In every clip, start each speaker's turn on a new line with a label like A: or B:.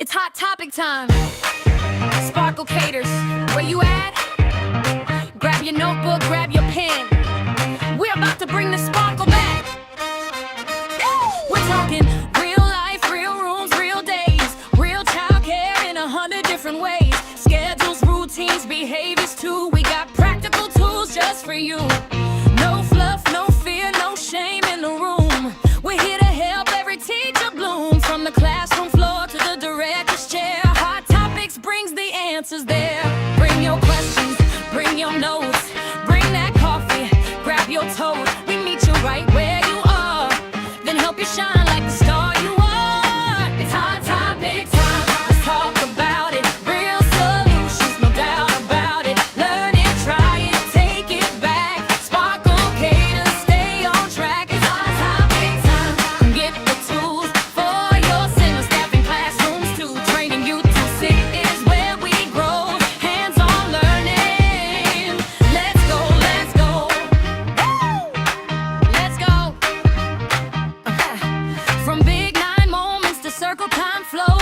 A: It's hot topic time. Sparkle Caters, where you at? Grab your notebook, grab your pen. We're about to bring the sparkle back. We're talking real life, real rooms, real days, real childcare in 100 different ways. Schedules, routines, behaviors too. We got practical tools just for you. No fluff, no fear, no shame in the room. We're here to help every teacher bloom. From the classroom floor to the director's chair, Hot Topics brings the answers there. Bring your questions, bring your notes, bring that coffee, grab your toast. We meet you right where you are, then help you shine like the star you are. It's Hot Topics time. Let's talk about it. Real solutions, no doubt about it. Learn it, try it, take it back. Sparkle Caters, stay on track. It's Hot Topics time. Come get the tools for your center staff in classrooms too. Training you to sit is where we grow. Hands-on learning. Let's go, let's go. Let's go. From big nine moments to circle time flow.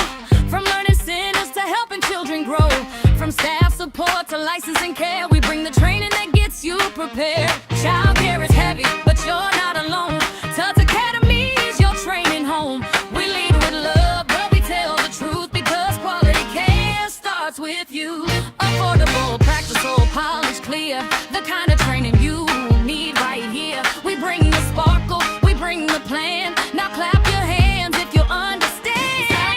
A: From learning centers to helping children grow. From staff support to licensing care, we bring the training that gets you prepared. Child care is heavy, but you're not alone. Tuts Academy is your training home. We lead with love, but we tell the truth because quality care starts with you. Affordable, practical, polished, clear. The kind of training you need right here. We bring the sparkle, we bring the plan. Now clap your hands if you understand.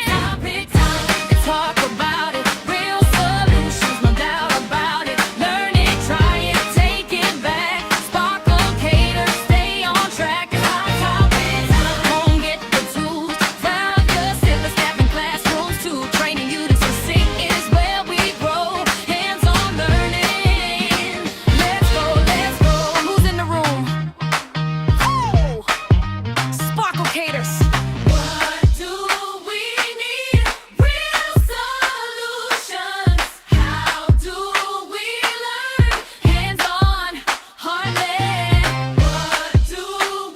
A: Topic time. Talk about it. Real solutions, no doubt about it. Learn it, try it, take it back. Sparkle Caters, stay on track. It's Hot Topics time. Home, get the tools. Found your silver staff in classrooms too. Training you to succeed is where we grow. Hands-on learning. Let's go, let's go. Who's in the room? Oh! Sparkle Caters. What do we need? Real solutions. How do we learn? Hands-on, heart-led. What do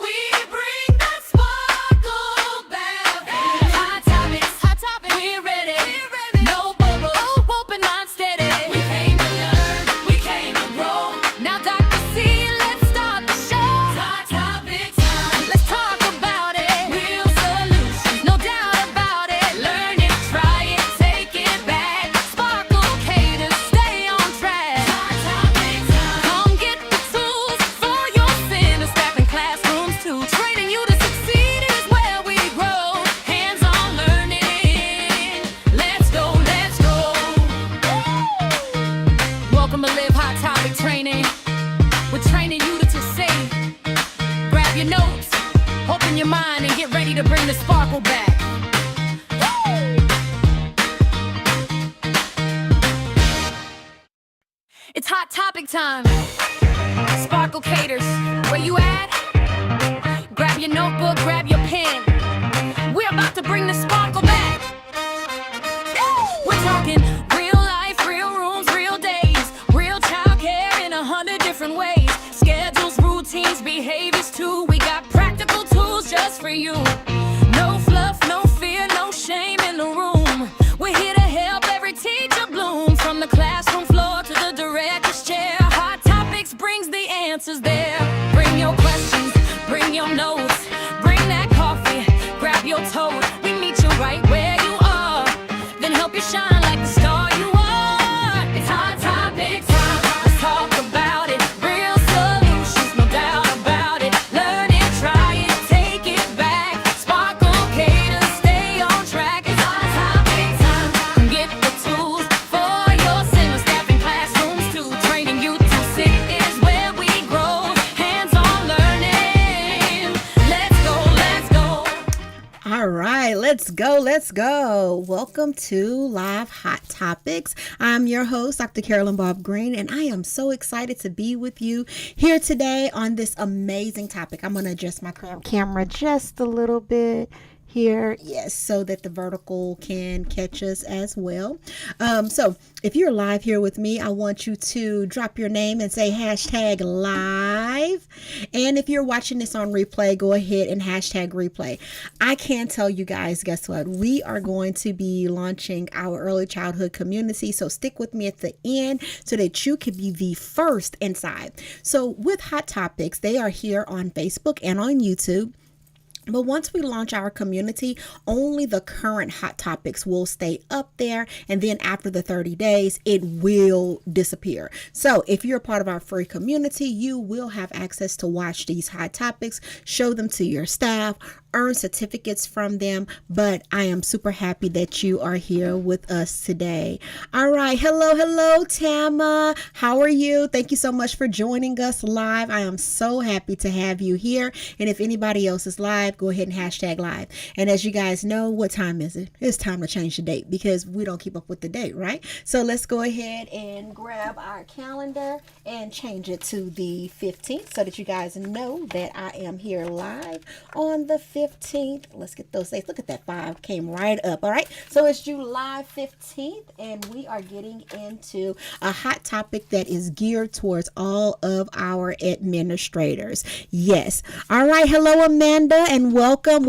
A: we bring? That sparkle back. Hot Topics, we're ready. No bubbles, open mind steady. We came to learn, we came to grow. Now Dr. C, let's start the show. Hot Topics time. Let's talk about it. Real solutions, no doubt about it. Learn it, try it, take it back. Sparkle Caters, stay on track. Hot Topics time. Come get the tools for your center staff in classrooms too. Training you to succeed is where we grow. Hands-on learning. Let's go, let's go. Welcome to Live Hot Topic Training. We're training you to succeed. Grab your notes, open your mind, and get ready to bring the sparkle back. It's Hot Topic time. Sparkle Caters, where you at? Grab your notebook, grab your pen. We're about to bring the sparkle back. We're talking real life, real rooms, real days, real childcare in 100 different ways. Schedules, routines, behaviors too. We got practical tools just for you. No fluff, no fear, no shame in the room. We're here to help every teacher bloom. From the classroom floor to the director's chair, Hot Topics brings the answers there. Bring your questions, bring your notes, bring that coffee, grab your toast. We meet you right where you are, then help you shine like the star you are. It's Hot Topics time. Let's talk about it. Real solutions, no doubt about it. Learn it, try it, take it back. Sparkle Caters, stay on track. It's Hot Topics time. Come get the tools for your center staff in classrooms too. Training you to sit is where we grow. Hands-on learning. Let's go, let's go.
B: All right, let's go, let's go. Welcome to Live Hot Topics. I'm your host, Dr. Carolyn Bob Green, and I am so excited to be with you here today on this amazing topic. I'm going to adjust my camera just a little bit here, yes, so that the vertical can catch us as well. So if you're live here with me, I want you to drop your name and say hashtag live. And if you're watching this on replay, go ahead and hashtag replay. I can tell you guys, guess what? We are going to be launching our early childhood community. So stick with me at the end so that you can be the first inside. So with Hot Topics, they are here on Facebook and on YouTube. But once we launch our community, only the current hot topics will stay up there. And then after the 30 days, it will disappear. So if you're a part of our free community, you will have access to watch these hot topics, show them to your staff, earn certificates from them. But I am super happy that you are here with us today. All right. Hello, Tama. How are you? Thank you so much for joining us live. I am so happy to have you here. And if anybody else is live, go ahead and hashtag live. And as you guys know, what time is it? It's time to change the date because we don't keep up with the date, right? So let's go ahead and grab our calendar and change it to the 15th so that you guys know that I am here live on the 15th. Let's get those dates. Look at that, 5 came right up. All right. So it's July 15th and we are getting into a hot topic that is geared towards all of our administrators. Yes. All right. Hello, Amanda, and welcome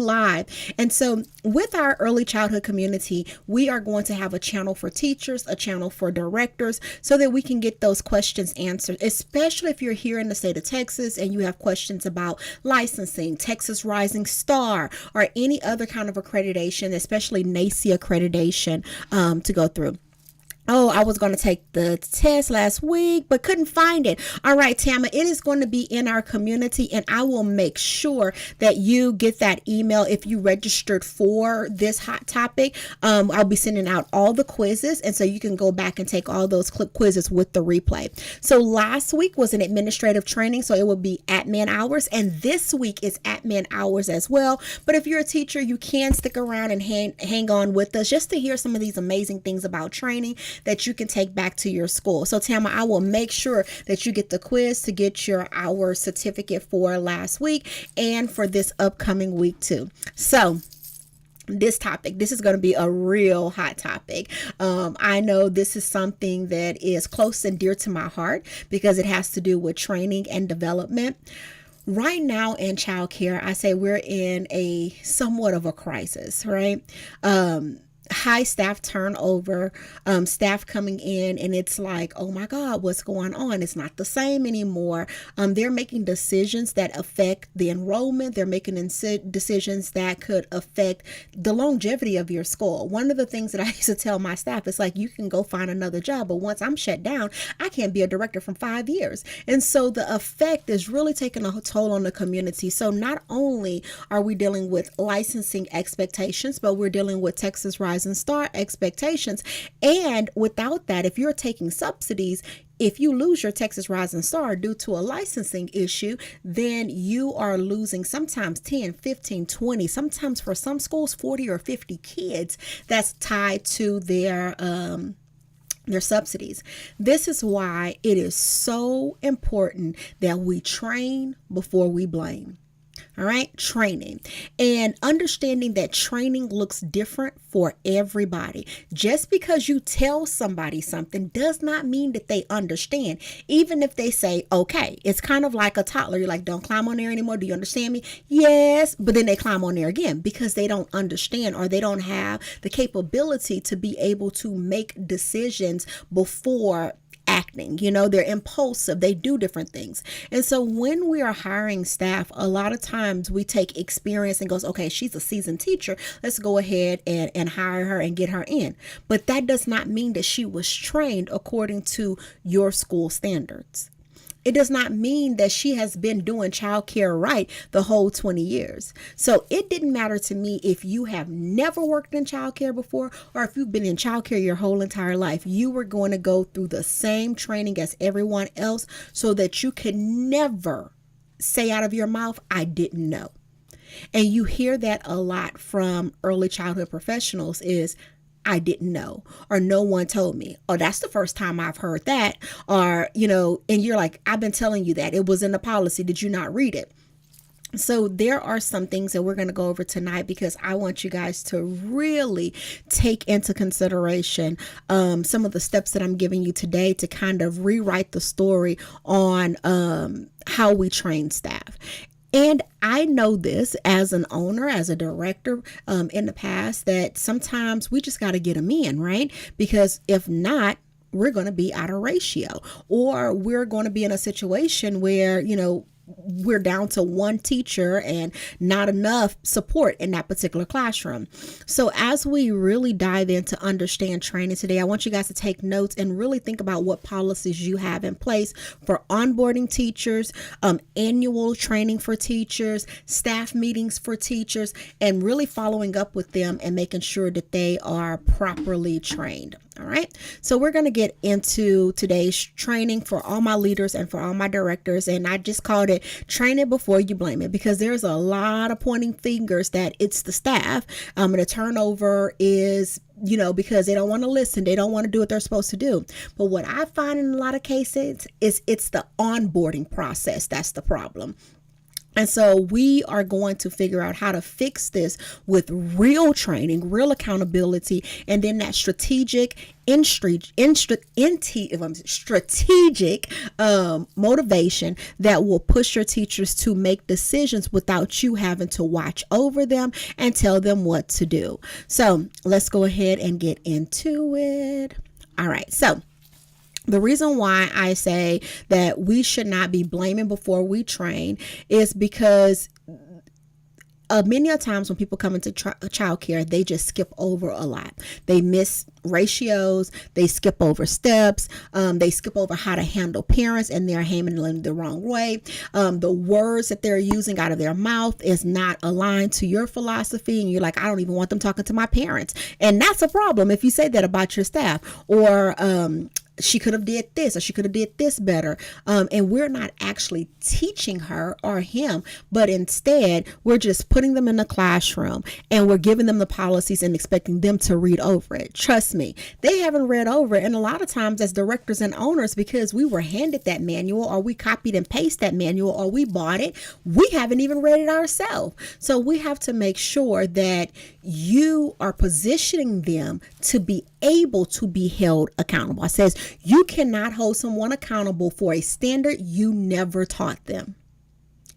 B: live. And so with our early childhood community, we are going to have a channel for teachers, a channel for directors, so that we can get those questions answered, especially if you're here in the state of Texas and you have questions about licensing, Texas Rising Star, or any other kind of accreditation, especially NACE accreditation, to go through. Oh, I was going to take the test last week, but couldn't find it. All right, Tama, it is going to be in our community, and I will make sure that you get that email if you registered for this hot topic. I'll be sending out all the quizzes, and so you can go back and take all those quizzes with the replay. So last week was an administrative training, so it will be admin hours, and this week is admin hours as well. But if you're a teacher, you can stick around and hang on with us just to hear some of these amazing things about training that you can take back to your school. So Tama, I will make sure that you get the quiz to get your hour certificate for last week and for this upcoming week too. So this is going to be a real hot topic. I know this is something that is close and dear to my heart because it has to do with training and development. Right now in childcare, I say we're in a somewhat of a crisis, right? High staff turnover, staff coming in, and it's like, oh my God, what's going on? It's not the same anymore. They're making decisions that affect the enrollment. They're making decisions that could affect the longevity of your school. One of the things that I used to tell my staff is like, you can go find another job, but once I'm shut down, I can't be a director for 5 years. And so the effect is really taking a toll on the community. So not only are we dealing with licensing expectations, but we're dealing with Texas Rising Star expectations. And without that, if you're taking subsidies, if you lose your Texas Rising Star due to a licensing issue, then you are losing sometimes 10, 15, 20, sometimes for some schools, 40 or 50 kids that's tied to their subsidies. This is why it is so important that we train before we blame. All right, training and understanding that training looks different for everybody. Just because you tell somebody something does not mean that they understand. Even if they say, okay, it's kind of like a toddler. You're like, don't climb on there anymore. Do you understand me? Yes. But then they climb on there again because they don't understand or they don't have the capability to be able to make decisions before acting. They're impulsive. They do different things. And so when we are hiring staff, a lot of times we take experience and goes, okay, she's a seasoned teacher. Let's go ahead and hire her and get her in. But that does not mean that she was trained according to your school standards. It does not mean that she has been doing childcare right the whole 20 years. So it didn't matter to me if you have never worked in childcare before or if you've been in childcare your whole entire life. You were going to go through the same training as everyone else so that you could never say out of your mouth, I didn't know. And you hear that a lot from early childhood professionals is, I didn't know, or no one told me. Oh, that's the first time I've heard that. Or, and you're like, I've been telling you that. It was in the policy. Did you not read it? So there are some things that we're going to go over tonight because I want you guys to really take into consideration some of the steps that I'm giving you today to kind of rewrite the story on how we train staff. And I know this as an owner, as a director in the past, that sometimes we just got to get them in, right? Because if not, we're going to be out of ratio, or we're going to be in a situation where, we're down to one teacher and not enough support in that particular classroom. So as we really dive in to understand training today, I want you guys to take notes and really think about what policies you have in place for onboarding teachers, annual training for teachers, staff meetings for teachers, and really following up with them and making sure that they are properly trained. All right. So we're going to get into today's training for all my leaders and for all my directors. And I just called it train it before you blame it, because there's a lot of pointing fingers that it's the staff. And the turnover is, because they don't want to listen. They don't want to do what they're supposed to do. But what I find in a lot of cases is it's the onboarding process that's the problem. And so we are going to figure out how to fix this with real training, real accountability, and then that strategic motivation that will push your teachers to make decisions without you having to watch over them and tell them what to do. So let's go ahead and get into it. All right. So the reason why I say that we should not be blaming before we train is because many a times when people come into childcare, they just skip over a lot. They miss ratios, they skip over steps, they skip over how to handle parents, and they're handling them the wrong way. The words that they're using out of their mouth is not aligned to your philosophy, and you're like, I don't even want them talking to my parents. And that's a problem if you say that about your staff, or she could have did this, or she could have did this better. And we're not actually teaching her or him, but instead we're just putting them in the classroom and we're giving them the policies and expecting them to read over it. Trust me, they haven't read over it. And a lot of times as directors and owners, because we were handed that manual, or we copied and pasted that manual, or we bought it, we haven't even read it ourselves. So we have to make sure that you are positioning them to be able to be held accountable. I says you cannot hold someone accountable for a standard you never taught them.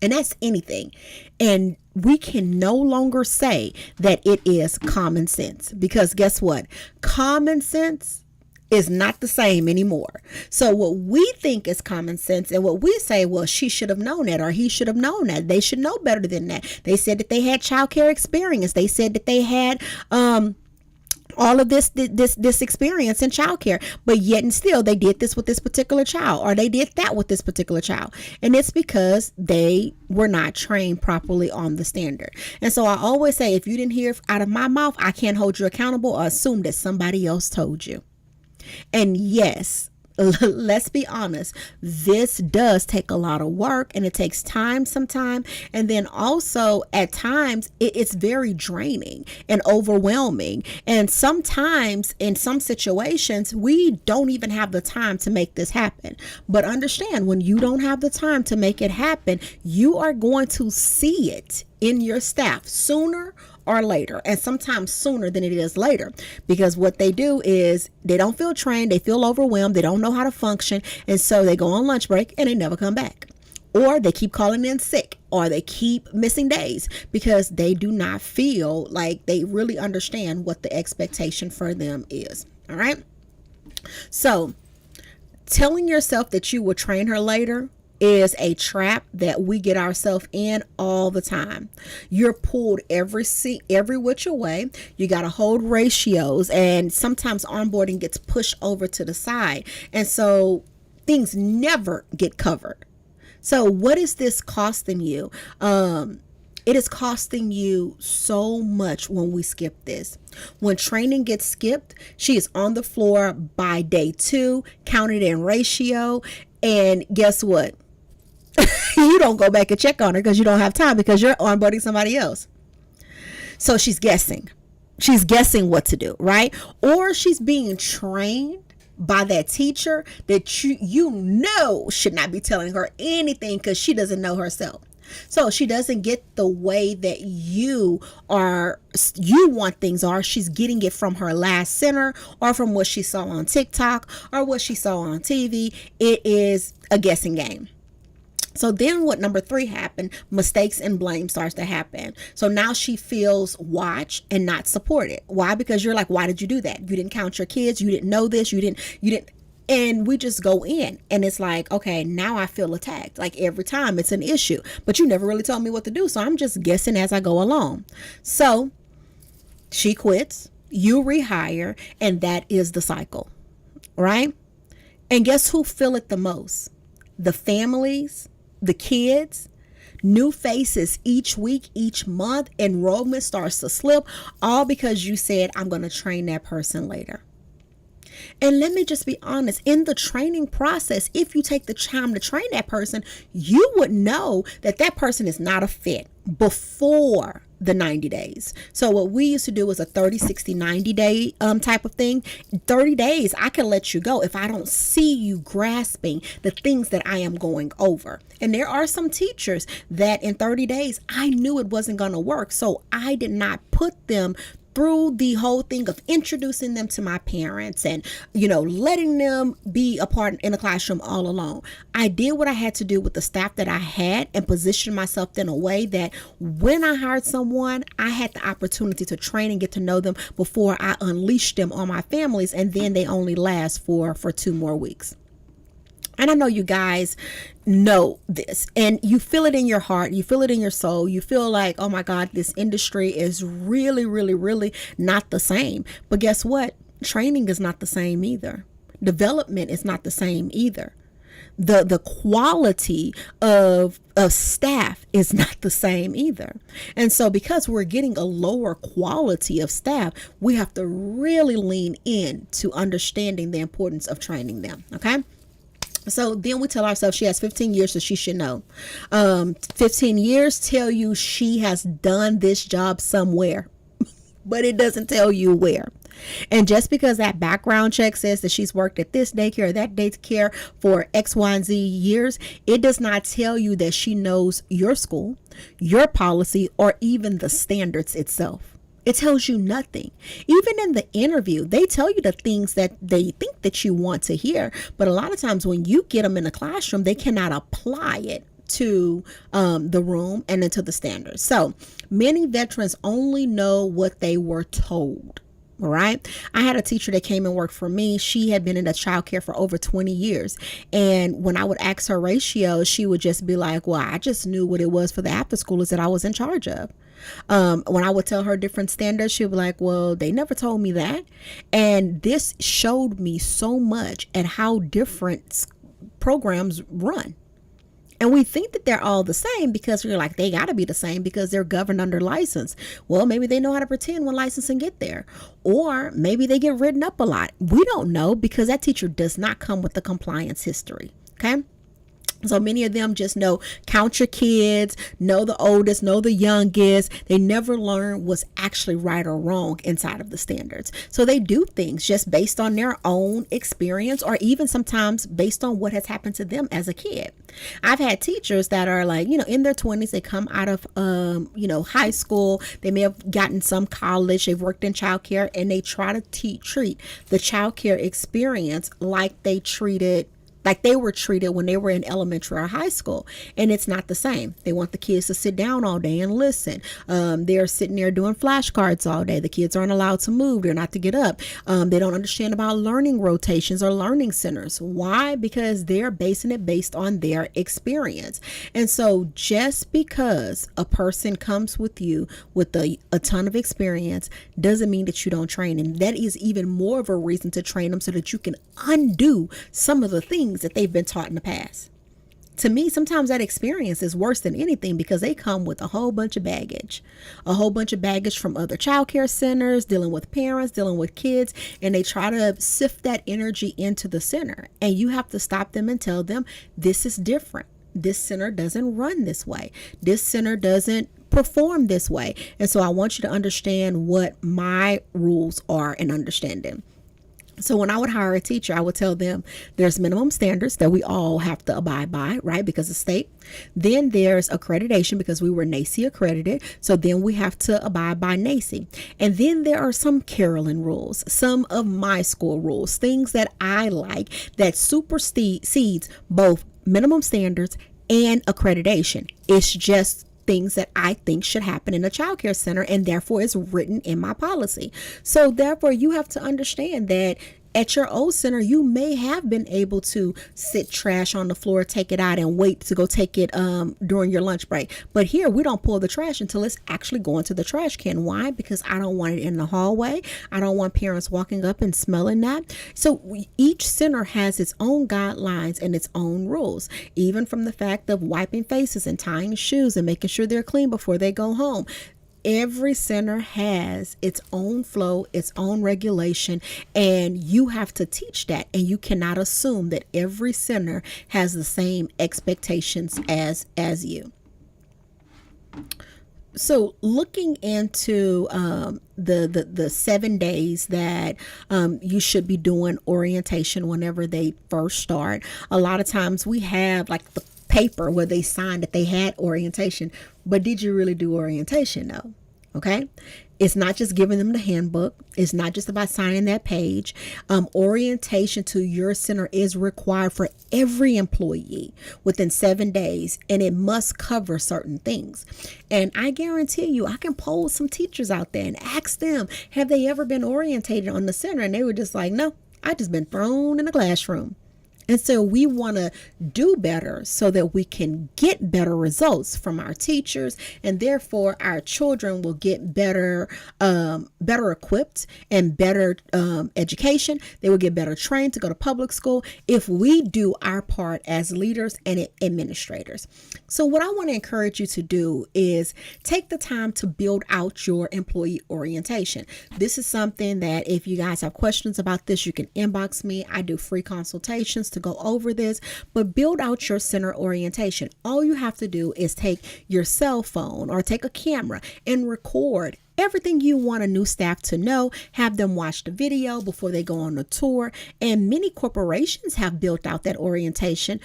B: And that's anything. And we can no longer say that it is common sense, because guess what? Common sense is not the same anymore. So what we think is common sense, and what we say, well, she should have known that, or he should have known that. They should know better than that. They said that they had childcare experience. They said that they had all of this experience in childcare, but yet and still they did this with this particular child, or they did that with this particular child. And it's because they were not trained properly on the standard. And so I always say, if you didn't hear out of my mouth, I can't hold you accountable, or assume that somebody else told you. And yes, let's be honest, this does take a lot of work, and it takes time sometimes. And then also at times it's very draining and overwhelming. And sometimes in some situations, we don't even have the time to make this happen. But understand, when you don't have the time to make it happen, you are going to see it in your staff sooner or later, and sometimes sooner than it is later, because what they do is they don't feel trained, they feel overwhelmed, they don't know how to function, and so they go on lunch break and they never come back, or they keep calling in sick, or they keep missing days because they do not feel like they really understand what the expectation for them is. All right. So telling yourself that you will train her later is a trap that we get ourselves in all the time. You're pulled every which way. You got to hold ratios, and sometimes onboarding gets pushed over to the side, and so things never get covered. So what is this costing you? It is costing you so much when we skip this. When training gets skipped, she is on the floor by day 2, counted in ratio, and guess what? You don't go back and check on her because you don't have time, because you're onboarding somebody else. So she's guessing. She's guessing what to do, right? Or she's being trained by that teacher that you know should not be telling her anything because she doesn't know herself. So she doesn't get the way that you want things are. She's getting it from her last center or from what she saw on TikTok or what she saw on TV. It is a guessing game. So then what number 3 happened, mistakes and blame starts to happen. So now she feels watched and not supported. Why? Because you're like, why did you do that? You didn't count your kids. You didn't know this. You didn't. And we just go in and it's like, okay, now I feel attacked. Like every time it's an issue, but you never really told me what to do. So I'm just guessing as I go along. So she quits, you rehire, and that is the cycle, right? And guess who feel it the most? The families, the kids, new faces each week, each month, enrollment starts to slip, all because you said, I'm going to train that person later. And let me just be honest, in the training process, if you take the time to train that person, you would know that that person is not a fit before the 90 days. So what we used to do was a 30, 60, 90 day type of thing. 30 days, I can let you go if I don't see you grasping the things that I am going over. And there are some teachers that in 30 days, I knew it wasn't going to work. So I did not put them through the whole thing of introducing them to my parents and, letting them be a part in the classroom all alone. I did what I had to do with the staff that I had and positioned myself in a way that when I hired someone, I had the opportunity to train and get to know them before I unleashed them on my families. And then they only last for 2 more weeks. And I know you guys know this and you feel it in your heart. You feel it in your soul. You feel like, oh my God, this industry is really, really, really not the same. But guess what? Training is not the same either. Development is not the same either. The quality of staff is not the same either. And so because we're getting a lower quality of staff, we have to really lean in to understanding the importance of training them. Okay. So then we tell ourselves she has 15 years, so she should know. 15 years tell you she has done this job somewhere, but it doesn't tell you where. And just because that background check says that she's worked at this daycare or that daycare for X, Y, and Z years, it does not tell you that she knows your school, your policy, or even the standards itself. It tells you nothing. Even in the interview, they tell you the things that they think that you want to hear. But a lot of times when you get them in the classroom, they cannot apply it to the room and into the standards. So many veterans only know what they were told. All right. I had a teacher that came and worked for me. She had been in the childcare for over 20 years. And when I would ask her ratios, she would just be like, well, I just knew what it was for the after schoolers that I was in charge of. When I would tell her different standards, she'd be like, well, they never told me that. And this showed me so much at how different programs run. And we think that they're all the same because we're like, they got to be the same because they're governed under license. Well, maybe they know how to pretend when licensing get there. Or maybe they get written up a lot. We don't know because that teacher does not come with the compliance history. Okay. So many of them just know count your kids, know the oldest, know the youngest. They never learn what's actually right or wrong inside of the standards. So they do things just based on their own experience or even sometimes based on what has happened to them as a kid. I've had teachers that are like, in their 20s, they come out of, high school. They may have gotten some college. They've worked in childcare and they try to treat the childcare experience like they were treated when they were in elementary or high school. And it's not the same. They want the kids to sit down all day and listen. They're sitting there doing flashcards all day. The kids aren't allowed to move. They're not to get up. They don't understand about learning rotations or learning centers. Why? Because they're basing it based on their experience. And so just because a person comes with you with a ton of experience doesn't mean that you don't train. And that is even more of a reason to train them so that you can undo some of the things that they've been taught in the past. To me, sometimes that experience is worse than anything because they come with a whole bunch of baggage from other childcare centers, dealing with parents, dealing with kids, and they try to sift that energy into the center. And you have to stop them and tell them this is different. This center doesn't run this way. This center doesn't perform this way. And so I want you to understand what my rules are and understand them. So when I would hire a teacher, I would tell them there's minimum standards that we all have to abide by, right? Because of state. Then there's accreditation because we were NACE accredited. So then we have to abide by NACE. And then there are some Carolyn rules, some of my school rules, things that I like that supersedes both minimum standards and accreditation. It's just things that I think should happen in a child care center, and therefore is written in my policy. So therefore you have to understand that at your old center, you may have been able to sit trash on the floor, take it out, and wait to go take it during your lunch break. But here, we don't pull the trash until it's actually going to the trash can. Why? Because I don't want it in the hallway. I don't want parents walking up and smelling that. So each center has its own guidelines and its own rules, even from the fact of wiping faces and tying shoes and making sure they're clean before they go home. Every center has its own flow, its own regulation, and you have to teach that. And you cannot assume that every center has the same expectations as you. So looking into the 7 days that you should be doing orientation whenever they first start, a lot of times we have like the paper where they signed that they had orientation, but did you really do orientation though? Okay. It's not just giving them the handbook. It's not just about signing that page. Orientation to your center is required for every employee within 7 days, and it must cover certain things. And I guarantee you, I can poll some teachers out there and ask them, have they ever been orientated on the center? And they were just like, no, I just been thrown in the classroom. And so we want to do better so that we can get better results from our teachers, and therefore our children will get better equipped and better education. They will get better trained to go to public school if we do our part as leaders and administrators. So what I want to encourage you to do is take the time to build out your employee orientation. This is something that if you guys have questions about this, you can inbox me. I do free consultations to go over this, but build out your center orientation. All you have to do is take your cell phone or take a camera and record everything you want a new staff to know. Have them watch the video before they go on the tour. And many corporations have built out that orientation,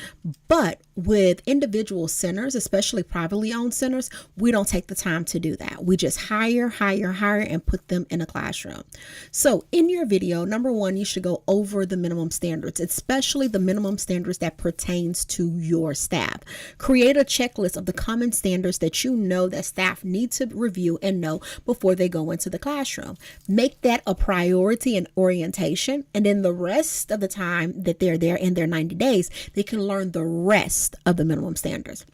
B: but with individual centers, especially privately owned centers, we don't take the time to do that. We just hire and put them in a classroom. So in your video, number one, you should go over the minimum standards, especially the minimum standards that pertains to your staff. Create a checklist of the common standards that you know that staff need to review and know before they go into the classroom. Make that a priority in orientation, and then the rest of the time that they're there in their 90 days, they can learn the rest of the minimum standards.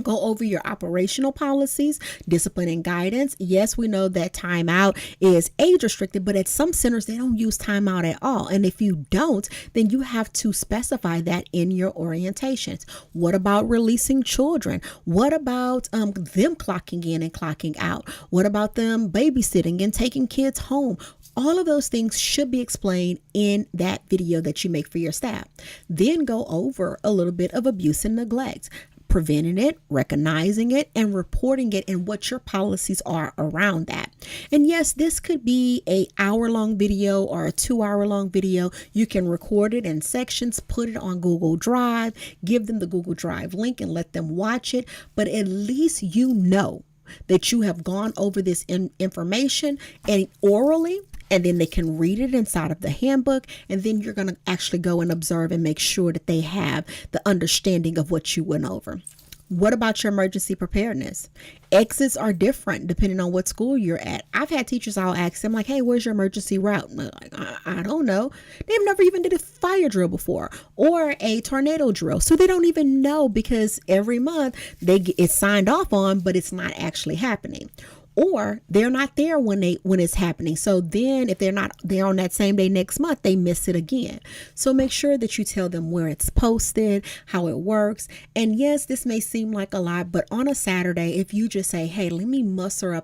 B: Go over your operational policies, discipline and guidance. Yes, we know that timeout is age restricted, but at some centers, they don't use timeout at all. And if you don't, then you have to specify that in your orientations. What about releasing children? What about them clocking in and clocking out? What about them babysitting and taking kids home? All of those things should be explained in that video that you make for your staff. Then go over a little bit of abuse and neglect, preventing it, recognizing it, and reporting it, and what your policies are around that. And yes, this could be an hour-long video or a 2-hour-long video. You can record it in sections, put it on Google Drive, give them the Google Drive link and let them watch it. But at least you know that you have gone over this information and orally, and then they can read it inside of the handbook, and then you're going to actually go and observe and make sure that they have the understanding of what you went over. What about your emergency preparedness? Exits are different depending on what school you're at. I've had teachers, I'll ask them like, hey, where's your emergency route? And they're like, I don't know. They've never even did a fire drill before or a tornado drill. So they don't even know, because every month it's signed off on, but it's not actually happening. Or they're not there when it's happening. So then if they're not there on that same day next month, they miss it again. So make sure that you tell them where it's posted, how it works. And yes, this may seem like a lot, but on a Saturday, if you just say, hey, let me muster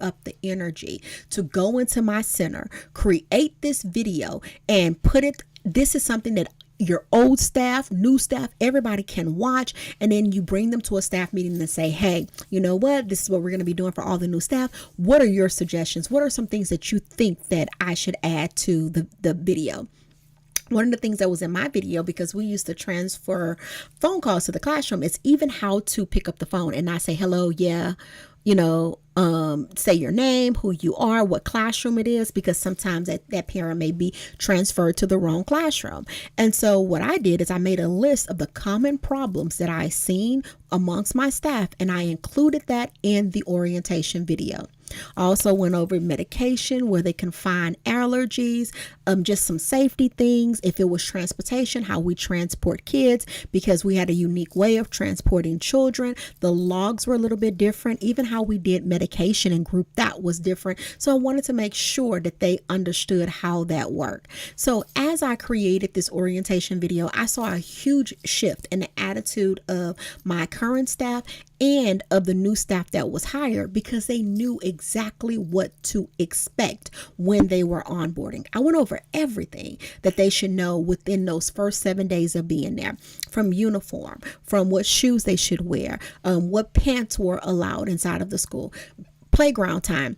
B: up the energy to go into my center, create this video and put it, this is something that your old staff, new staff, everybody can watch, and then you bring them to a staff meeting and say, hey, you know what, this is what we're going to be doing for all the new staff. What are your suggestions? What are some things that you think that I should add to the video? One of the things that was in my video, because we used to transfer phone calls to the classroom, is even how to pick up the phone and not say, hello, yeah, say your name, who you are, what classroom it is, because sometimes that parent may be transferred to the wrong classroom. And so what I did is I made a list of the common problems that I seen amongst my staff, and I included that in the orientation video. I also went over medication, where they can find allergies, just some safety things. If it was transportation, how we transport kids, because we had a unique way of transporting children. The logs were a little bit different. Even how we did medication and group, that was different. So I wanted to make sure that they understood how that worked. So as I created this orientation video, I saw a huge shift in the attitude of my current staff and of the new staff that was hired, because they knew exactly what to expect when they were onboarding. I went over everything that they should know within those first 7 days of being there, from uniform, from what shoes they should wear, what pants were allowed inside of the school, playground time.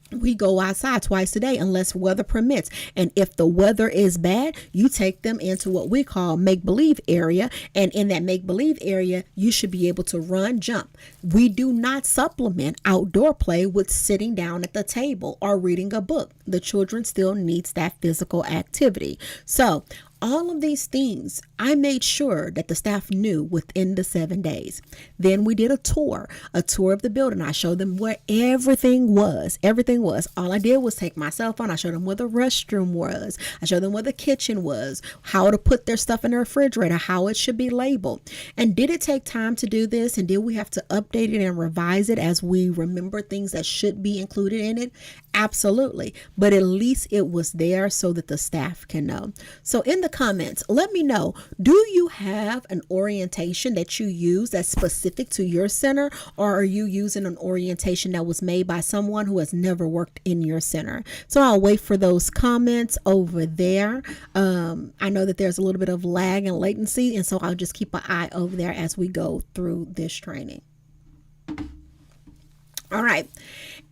B: We go outside twice a day unless weather permits. And if the weather is bad, you take them into what we call make-believe area. And in that make-believe area, you should be able to run, jump. We do not supplement outdoor play with sitting down at the table or reading a book. The children still needs that physical activity. So all of these things, I made sure that the staff knew within the 7 days. Then we did a tour of the building. I showed them where everything was. All I did was take my cell phone. I showed them where the restroom was. I showed them where the kitchen was, how to put their stuff in the refrigerator, how it should be labeled. And did it take time to do this? And did we have to update it and revise it as we remember things that should be included in it? Absolutely. But at least it was there so that the staff can know. So in the comments, let me know, do you have an orientation that you use that's specific to your center, or are you using an orientation that was made by someone who has never worked in your center? So I'll wait for those comments over there. I know that there's a little bit of lag and latency, and so I'll just keep an eye over there as we go through this training. All right.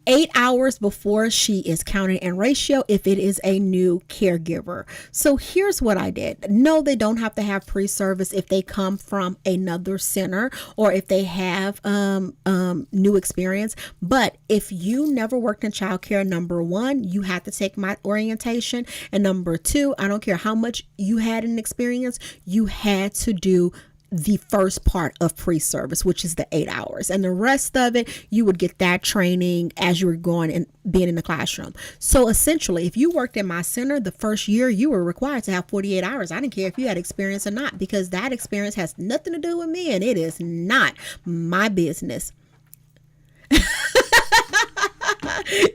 B: 8 hours before she is counted in ratio if it is a new caregiver. So here's what I did. No, they don't have to have pre-service if they come from another center or if they have new experience. But if you never worked in childcare, number one, you had to take my orientation. And number two, I don't care how much you had an experience, you had to do the first part of pre-service, which is the 8 hours, and the rest of it, you would get that training as you were going and being in the classroom. So essentially, if you worked in my center the first year, you were required to have 48 hours. I didn't care if you had experience or not, because that experience has nothing to do with me, and it is not my business.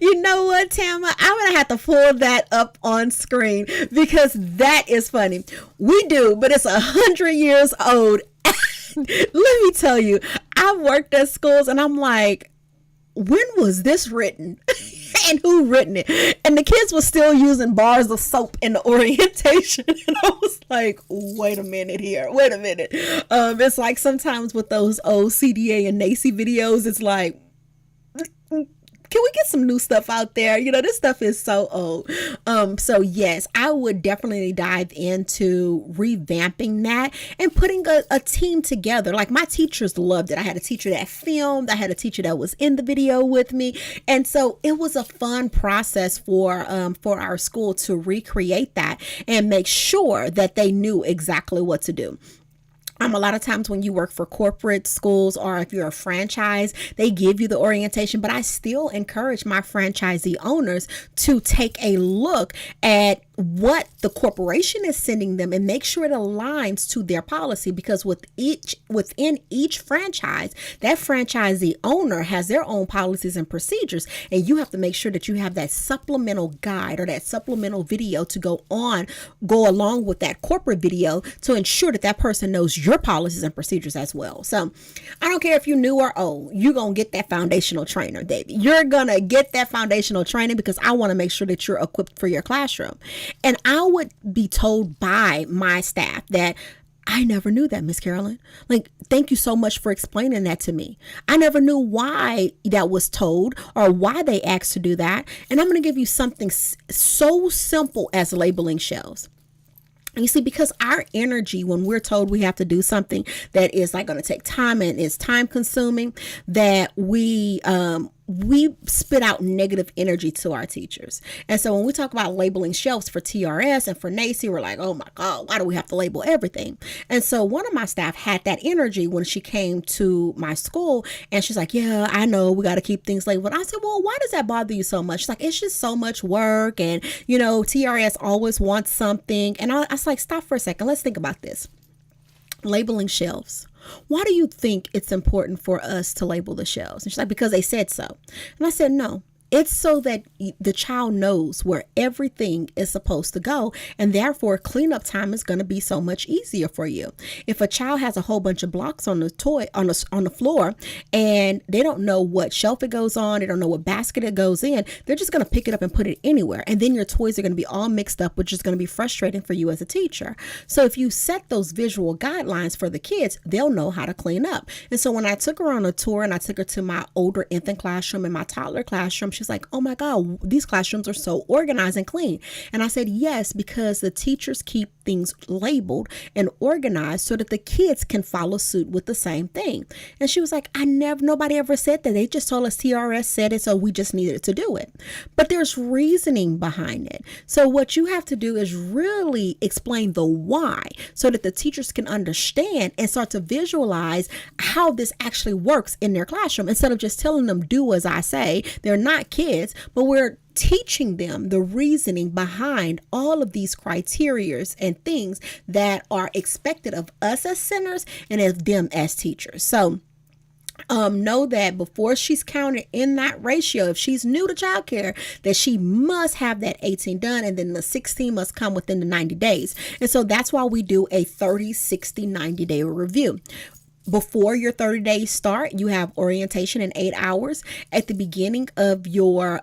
B: You know what, Tama? I'm going to have to pull that up on screen because that is funny. We do, but it's 100 years old. Let me tell you, I've worked at schools and I'm like, when was this written? And who written it? And the kids were still using bars of soap in the orientation. And I was like, wait a minute here. Wait a minute. It's like sometimes with those old CDA and NACY videos, it's like, can we get some new stuff out there? You know, this stuff is so old. So yes, I would definitely dive into revamping that and putting a team together. Like my teachers loved it. I had a teacher that filmed. I had a teacher that was in the video with me. And so it was a fun process for our school to recreate that and make sure that they knew exactly what to do. A lot of times when you work for corporate schools or if you're a franchise, they give you the orientation, but I still encourage my franchisee owners to take a look at what the corporation is sending them and make sure it aligns to their policy, because within each franchise, that franchisee owner has their own policies and procedures, and you have to make sure that you have that supplemental guide or that supplemental video to go along with that corporate video to ensure that that person knows your policies and procedures as well. So I don't care if you're new or old, you're going to get that foundational trainer, baby. You're going to get that foundational training because I want to make sure that you're equipped for your classroom. And I would be told by my staff that I never knew that, Ms. Carolyn. Like, thank you so much for explaining that to me. I never knew why that was told or why they asked to do that. And I'm going to give you something so simple as labeling shelves. You see, because our energy, when we're told we have to do something that is like going to take time and is time consuming, that we spit out negative energy to our teachers. And so when we talk about labeling shelves for TRS and for NACE, we're like, oh my God, why do we have to label everything? And so one of my staff had that energy when she came to my school, and she's like, yeah, I know we got to keep things labeled. I said, well, why does that bother you so much? She's like, it's just so much work, and TRS always wants something. And I was like, stop for a second. Let's think about this. Labeling shelves. Why do you think it's important for us to label the shelves? And she's like, because they said so. And I said, no. It's so that the child knows where everything is supposed to go, and therefore cleanup time is going to be so much easier for you. If a child has a whole bunch of blocks on the floor, and they don't know what shelf it goes on, they don't know what basket it goes in, they're just going to pick it up and put it anywhere, and then your toys are going to be all mixed up, which is going to be frustrating for you as a teacher. So if you set those visual guidelines for the kids, they'll know how to clean up. And so when I took her on a tour and I took her to my older infant classroom and my toddler classroom, she's like, oh my God, these classrooms are so organized and clean. And I said, yes, because the teachers keep things labeled and organized so that the kids can follow suit with the same thing. And she was like, nobody ever said that. They just told us TRS said it, so we just needed to do it. But there's reasoning behind it. So what you have to do is really explain the why so that the teachers can understand and start to visualize how this actually works in their classroom, instead of just telling them, do as I say. They're not kids, but we're teaching them the reasoning behind all of these criterias and things that are expected of us as centers and of them as teachers. So know that before she's counted in that ratio, if she's new to childcare, that she must have that 18 done, and then the 16 must come within the 90 days. And so that's why we do a 30, 60, 90 day review. Before your 30 days start, you have orientation in 8 hours. At the beginning of your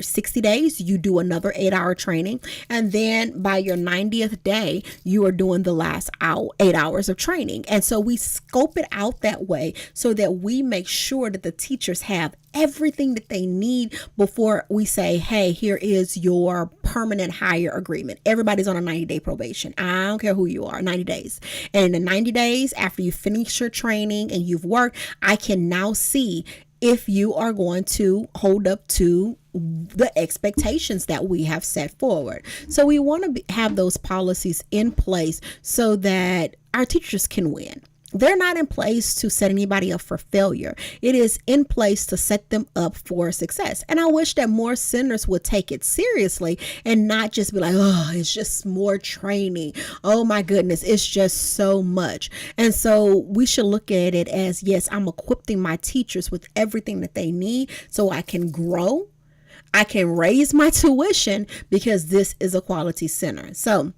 B: 60 days, you do another 8-hour training. And then by your 90th day, you are doing the last 8 hours of training. And so we scope it out that way so that we make sure that the teachers have everything that they need before we say, hey, here is your permanent hire agreement. Everybody's on a 90-day probation. I don't care who you are, 90 days. And in the 90 days, after you finish your training and you've worked, I can now see if you are going to hold up to the expectations that we have set forward. So we want to have those policies in place so that our teachers can win. They're not in place to set anybody up for failure. It is in place to set them up for success. And I wish that more centers would take it seriously and not just be like, oh, it's just more training. Oh my goodness, it's just so much. And so we should look at it as, yes, I'm equipping my teachers with everything that they need so I can grow. I can raise my tuition because this is a quality center. So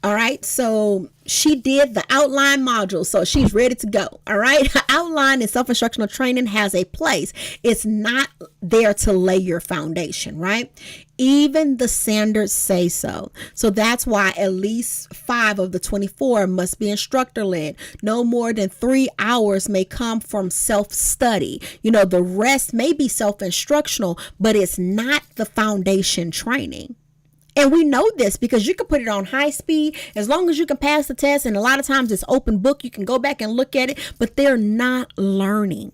B: all right, so she did the outline module, so she's ready to go. All right, outline and self-instructional training has a place. It's not there to lay your foundation, right? Even the standards say so. So that's why at least 5 of the 24 must be instructor-led. No more than 3 hours may come from self-study. The rest may be self-instructional, but it's not the foundation training. And we know this because you can put it on high speed as long as you can pass the test. And a lot of times it's open book. You can go back and look at it, but they're not learning.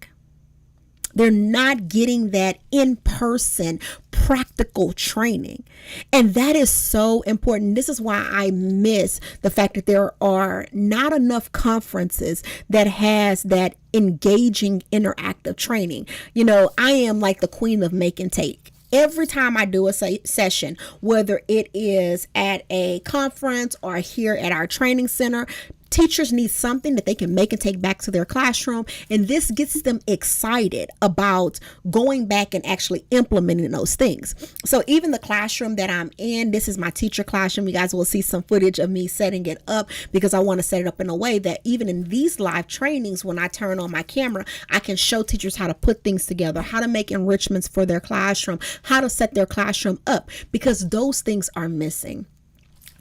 B: They're not getting that in-person practical training. And that is so important. This is why I miss the fact that there are not enough conferences that has that engaging interactive training. I am like the queen of make and take. Every time I do a session, whether it is at a conference or here at our training center, Teachers need something that they can make and take back to their classroom, and this gets them excited about going back and actually implementing those things. So even the classroom that I'm in, this is my teacher classroom. You guys will see some footage of me setting it up because I want to set it up in a way that even in these live trainings, when I turn on my camera, I can show teachers how to put things together, how to make enrichments for their classroom, how to set their classroom up, because those things are missing.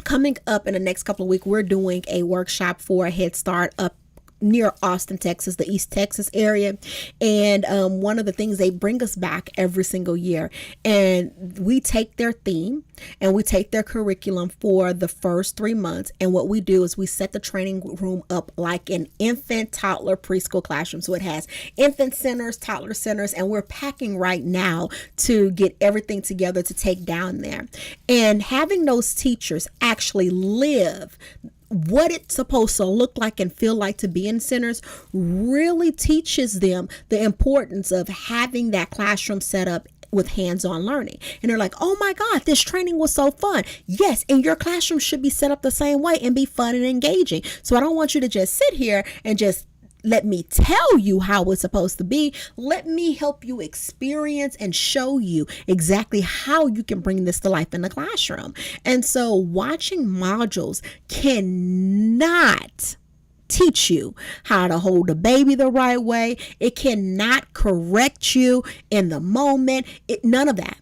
B: Coming up in the next couple of weeks, we're doing a workshop for a Head Start up near Austin, Texas, the East Texas area. And one of the things, they bring us back every single year, and we take their theme and we take their curriculum for the first 3 months. And what we do is we set the training room up like an infant, toddler, preschool classroom. So it has infant centers, toddler centers, and we're packing right now to get everything together to take down there. And having those teachers actually live what it's supposed to look like and feel like to be in centers really teaches them the importance of having that classroom set up with hands-on learning. And they're like, oh my God, this training was so fun. Yes, and your classroom should be set up the same way and be fun and engaging. So I don't want you to just sit here and just let me tell you how it's supposed to be. Let me help you experience and show you exactly how you can bring this to life in the classroom. And so watching modules cannot teach you how to hold a baby the right way. It cannot correct you in the moment. None of that.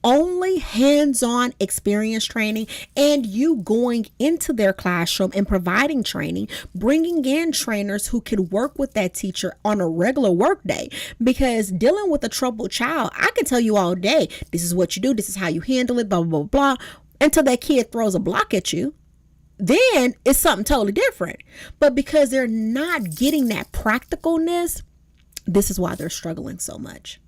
B: Only hands-on experience training, and you going into their classroom and providing training, bringing in trainers who can work with that teacher on a regular work day. Because dealing with a troubled child, I can tell you all day, this is what you do, this is how you handle it, blah, blah, blah, blah, until that kid throws a block at you. Then it's something totally different. But because they're not getting that practicalness, this is why they're struggling so much.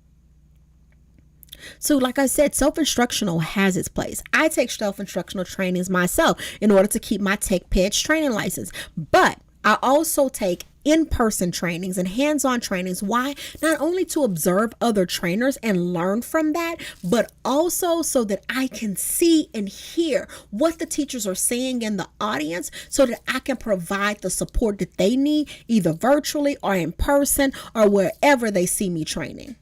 B: So like I said, self-instructional has its place. I take self-instructional trainings myself in order to keep my Tech Pitch training license. But I also take in-person trainings and hands-on trainings. Why? Not only to observe other trainers and learn from that, but also so that I can see and hear what the teachers are saying in the audience so that I can provide the support that they need, either virtually or in person or wherever they see me training.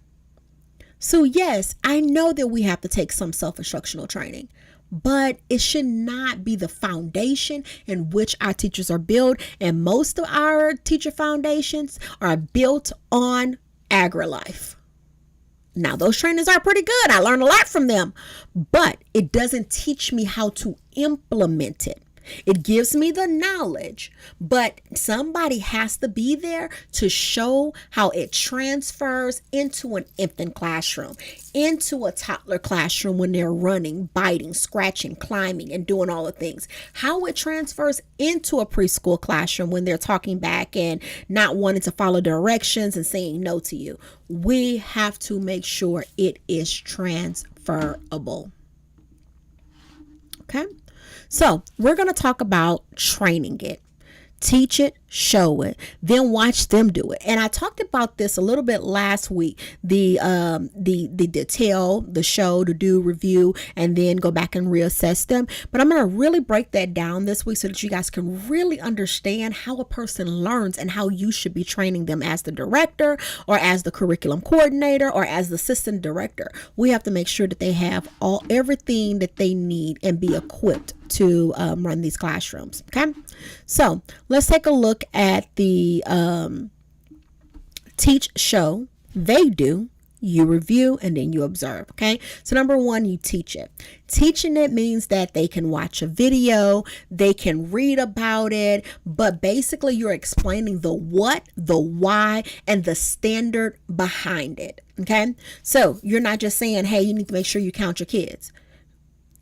B: So yes, I know that we have to take some self-instructional training, but it should not be the foundation in which our teachers are built. And most of our teacher foundations are built on agri-life. Now, those trainings are pretty good. I learned a lot from them, but it doesn't teach me how to implement it. It gives me the knowledge, but somebody has to be there to show how it transfers into an infant classroom, into a toddler classroom when they're running, biting, scratching, climbing, and doing all the things. How it transfers into a preschool classroom when they're talking back and not wanting to follow directions and saying no to you. We have to make sure it is transferable. Okay? So we're going to talk about training it. Teach it, show it, then watch them do it. And I talked about this a little bit last week, the detail, the show, to do, review, and then go back and reassess them. But I'm going to really break that down this week so that you guys can really understand how a person learns and how you should be training them as the director or as the curriculum coordinator or as the assistant director. We have to make sure that they have everything that they need and be equipped to run these classrooms. Okay, so let's take a look at the teach, show, they do, you review, and then you observe. Okay, so number one, you teach it. Teaching it means that they can watch a video, they can read about it, but basically you're explaining the what, the why, and the standard behind it. Okay, so you're not just saying, hey, you need to make sure you count your kids.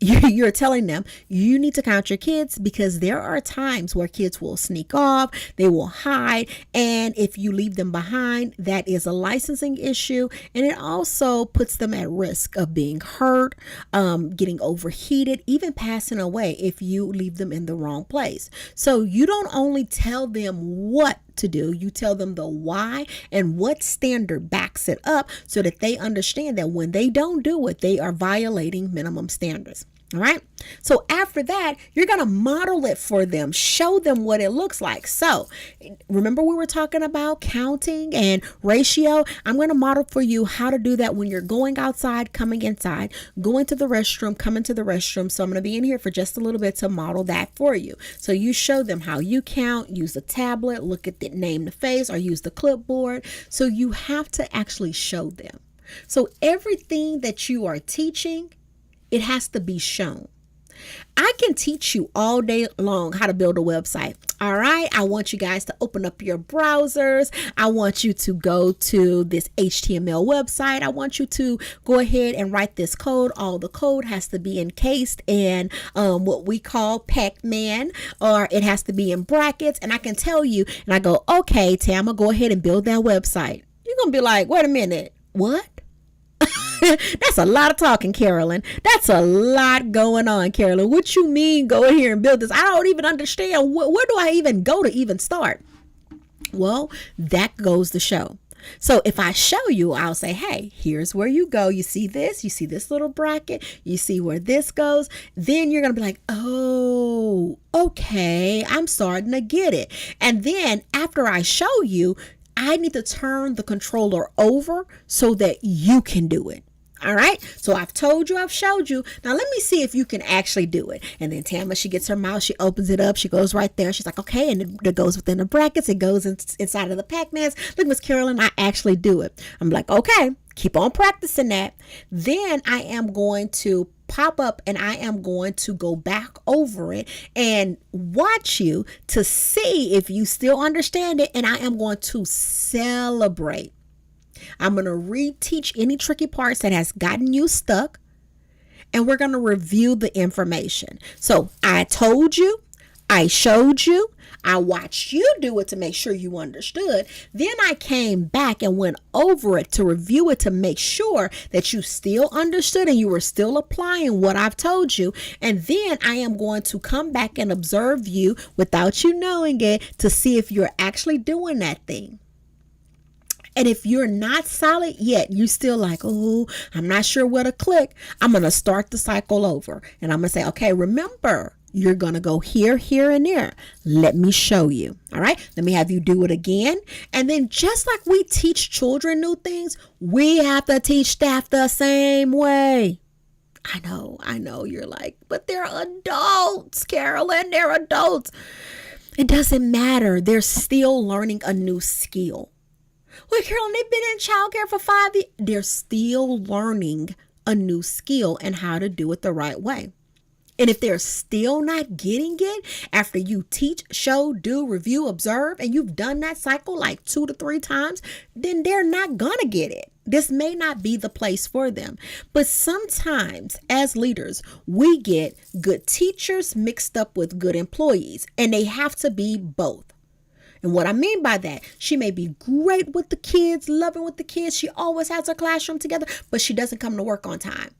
B: You're telling them you need to count your kids because there are times where kids will sneak off, they will hide, and if you leave them behind, that is a licensing issue, and it also puts them at risk of being hurt, getting overheated, even passing away if you leave them in the wrong place. So you don't only tell them what to do, you tell them the why and what standard backs it up so that they understand that when they don't do it, they are violating minimum standards. All right. So after that, you're going to model it for them, show them what it looks like. So remember we were talking about counting and ratio. I'm going to model for you how to do that when you're going outside, coming inside, going to the restroom, coming to the restroom. So I'm going to be in here for just a little bit to model that for you. So you show them how you count, use the tablet, look at the name, the face, or use the clipboard. So you have to actually show them. So everything that you are teaching, it has to be shown. I can teach you all day long how to build a website. All right. I want you guys to open up your browsers. I want you to go to this HTML website. I want you to go ahead and write this code. All the code has to be encased in what we call Pac-Man, or it has to be in brackets. And I can tell you, and I go, okay, Tama, go ahead and build that website. You're going to be like, wait a minute. What? That's a lot of talking, Carolyn. That's a lot going on, Carolyn. What you mean go in here and build this? I don't even understand. Where do I even go to even start? Well, that goes to show. So if I show you, I'll say, hey, here's where you go. You see this? You see this little bracket? You see where this goes? Then you're going to be like, oh, okay, I'm starting to get it. And then after I show you, I need to turn the controller over so that you can do it. All right. So I've told you, I've showed you. Now let me see if you can actually do it. And then Tama, she gets her mouse, she opens it up, she goes right there. She's like, okay. And it goes within the brackets. It goes inside of the Pac-Mans. Look, Ms. Carolyn, I actually do it. I'm like, okay, keep on practicing that. Then I am going to pop up and I am going to go back over it and watch you to see if you still understand it. And I am going to celebrate. I'm going to reteach any tricky parts that has gotten you stuck, and we're going to review the information. So I told you, I showed you, I watched you do it to make sure you understood. Then I came back and went over it to review it to make sure that you still understood and you were still applying what I've told you. And then I am going to come back and observe you without you knowing it to see if you're actually doing that thing. And if you're not solid yet, you still like, oh, I'm not sure where to click. I'm going to start the cycle over. And I'm going to say, okay, remember, you're going to go here, here, and there. Let me show you. All right. Let me have you do it again. And then just like we teach children new things, we have to teach staff the same way. I know. You're like, but they're adults, Carolyn. They're adults. It doesn't matter. They're still learning a new skill. Well, Carolyn, they've been in childcare for 5 years. They're still learning a new skill and how to do it the right way. And if they're still not getting it after you teach, show, do, review, observe, and you've done that cycle like 2 to 3 times, then they're not going to get it. This may not be the place for them. But sometimes as leaders, we get good teachers mixed up with good employees, and they have to be both. And what I mean by that, she may be great with the kids, loving with the kids. She always has her classroom together, but she doesn't come to work on time.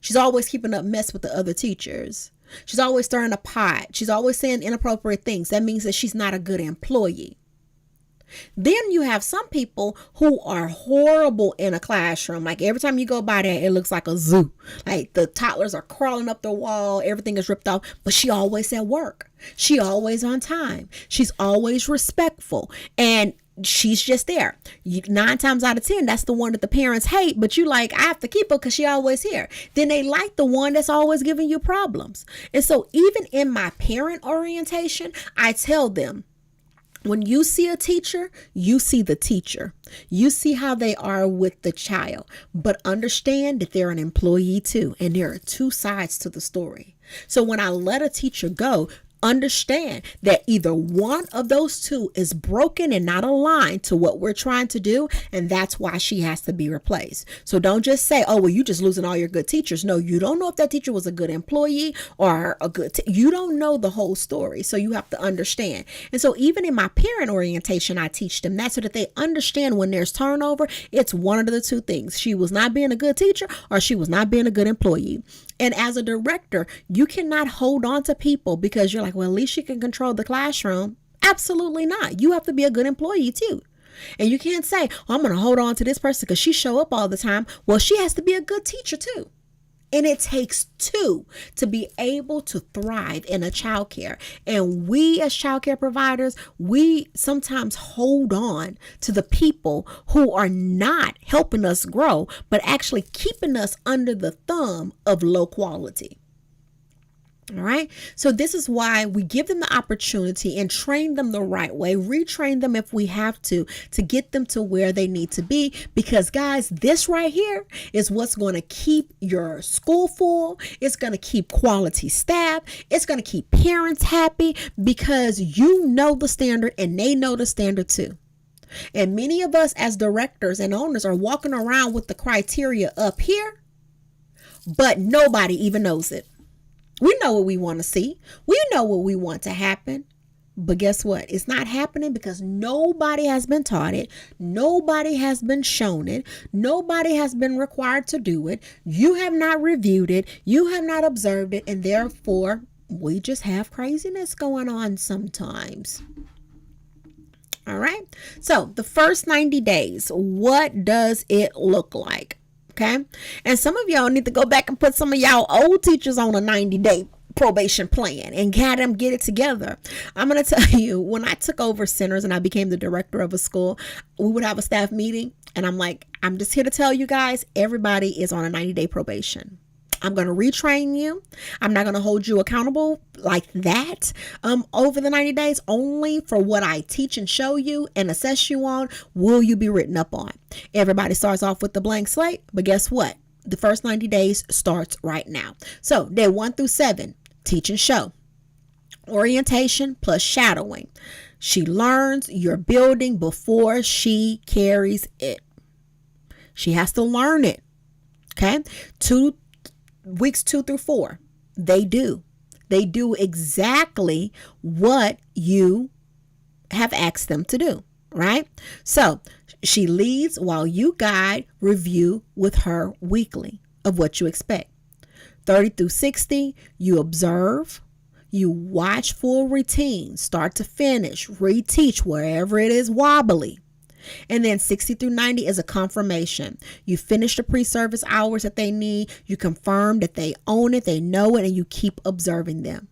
B: She's always keeping up mess with the other teachers. She's always stirring a pot. She's always saying inappropriate things. That means that she's not a good employee. Then you have some people who are horrible in a classroom. Like every time you go by there, it looks like a zoo. Like the toddlers are crawling up the wall. Everything is ripped off. But she always at work. She always on time. She's always respectful. And she's just there. 9 times out of 10, that's the one that the parents hate. But you like, I have to keep her because she always here. Then they like the one that's always giving you problems. And so even in my parent orientation, I tell them, when you see a teacher, you see the teacher. You see how they are with the child, but understand that they're an employee too. And there are 2 sides to the story. So when I let a teacher go, understand that either one of those 2 is broken and not aligned to what we're trying to do. And that's why she has to be replaced. So don't just say, oh, well, you're just losing all your good teachers. No, you don't know if that teacher was a good employee or a good, you don't know the whole story. So you have to understand. And so even in my parent orientation, I teach them that so that they understand when there's turnover, it's one of the 2 things. She was not being a good teacher or she was not being a good employee. And as a director, you cannot hold on to people because you're like, well, at least she can control the classroom. Absolutely not. You have to be a good employee too. And you can't say, oh, I'm going to hold on to this person because she show up all the time. Well, she has to be a good teacher too. And it takes two to be able to thrive in a childcare. And we as childcare providers, we sometimes hold on to the people who are not helping us grow, but actually keeping us under the thumb of low quality. All right. So this is why we give them the opportunity and train them the right way, retrain them if we have to get them to where they need to be. Because guys, this right here is what's going to keep your school full. It's going to keep quality staff. It's going to keep parents happy because you know the standard and they know the standard too. And many of us as directors and owners are walking around with the criteria up here, but nobody even knows it. We know what we want to see. We know what we want to happen. But guess what? It's not happening because nobody has been taught it. Nobody has been shown it. Nobody has been required to do it. You have not reviewed it. You have not observed it. And therefore, we just have craziness going on sometimes. All right. So the first 90 days, what does it look like? Okay. And some of y'all need to go back and put some of y'all old teachers on a 90-day probation plan and have them get it together. I'm going to tell you, when I took over centers and I became the director of a school, we would have a staff meeting. And I'm like, I'm just here to tell you guys, everybody is on a 90-day probation. I'm going to retrain you. I'm not going to hold you accountable like that over the 90 days. Only for what I teach and show you and assess you on will you be written up on. Everybody starts off with the blank slate, but guess what? The first 90 days starts right now. So day 1 through 7, teach and show. Orientation plus shadowing. She learns your building before she carries it. She has to learn it. Okay. Weeks 2 through 4, they do exactly what you have asked them to do, right? So she leads while you guide, review with her weekly of what you expect. 30 through 60, you observe, you watch full routine, start to finish, reteach wherever it is wobbly. And then 60 through 90 is a confirmation. You finish the pre-service hours that they need. You confirm that they own it, they know it, and you keep observing them.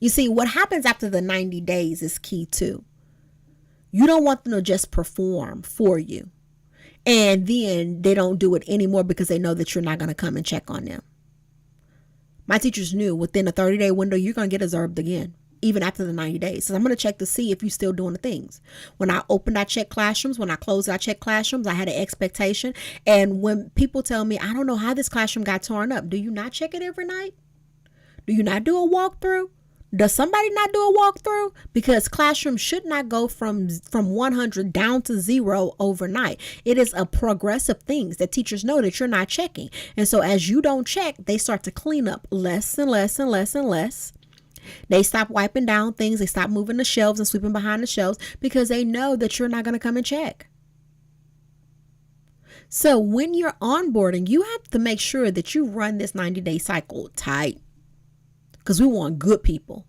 B: You see, what happens after the 90 days is key too. You don't want them to just perform for you. And then they don't do it anymore because they know that you're not going to come and check on them. My teachers knew within a 30-day window, you're going to get observed again. Even after the 90 days. So I'm going to check to see if you're still doing the things. When I opened, I checked classrooms. When I closed, I checked classrooms. I had an expectation. And when people tell me, I don't know how this classroom got torn up. Do you not check it every night? Do you not do a walkthrough? Does somebody not do a walkthrough? Because classrooms should not go from 100 down to 0 overnight. It is a progressive thing that teachers know that you're not checking. And so as you don't check, they start to clean up less and less and less and less. They stop wiping down things. They stop moving the shelves and sweeping behind the shelves because they know that you're not going to come and check. So when you're onboarding, you have to make sure that you run this 90-day cycle tight because we want good people.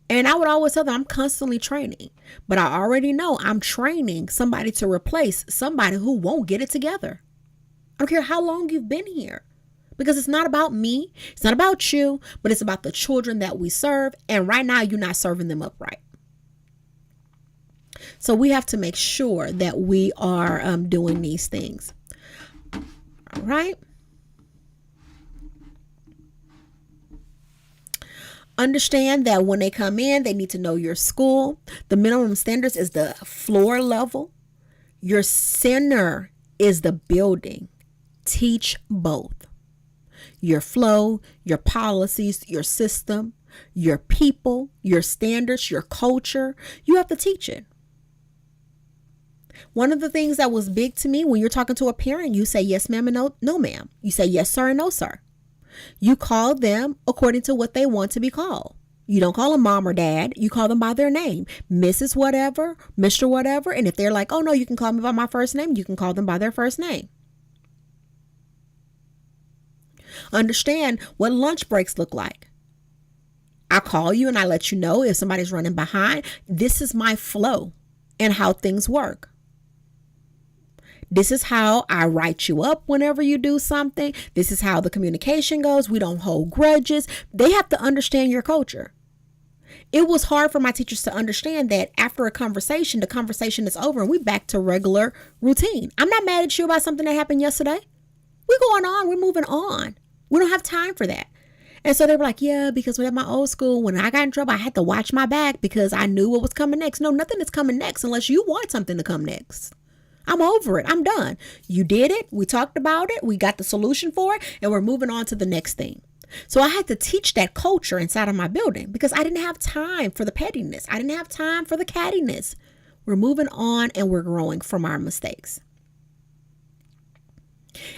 B: And I would always tell them I'm constantly training, but I already know I'm training somebody to replace somebody who won't get it together. I don't care how long you've been here. Because it's not about me, it's not about you, but it's about the children that we serve. And right now, you're not serving them upright. So we have to make sure that we are doing these things. All right. Understand that when they come in, they need to know your school. The minimum standards is the floor level. Your center is the building. Teach both. Your flow, your policies, your system, your people, your standards, your culture. You have to teach it. One of the things that was big to me when you're talking to a parent, you say yes, ma'am, and no, ma'am. You say yes, sir, and no, sir. You call them according to what they want to be called. You don't call them mom or dad. You call them by their name, Mrs. whatever, Mr. whatever. And if they're like, oh, no, you can call me by my first name, you can call them by their first name. Understand what lunch breaks look like. I call you and I let you know if somebody's running behind. This is my flow and how things work. This is how I write you up whenever you do something. This is how the communication goes. We don't hold grudges. They have to understand your culture. It was hard for my teachers to understand that after a conversation, the conversation is over and we back to regular routine. I'm not mad at you about something that happened yesterday. We're going on. We're moving on. We don't have time for that. And so they were like, yeah, because at my old school, when I got in trouble, I had to watch my back because I knew what was coming next. No, nothing is coming next unless you want something to come next. I'm over it. I'm done. You did it. We talked about it. We got the solution for it. And we're moving on to the next thing. So I had to teach that culture inside of my building because I didn't have time for the pettiness. I didn't have time for the cattiness. We're moving on and we're growing from our mistakes.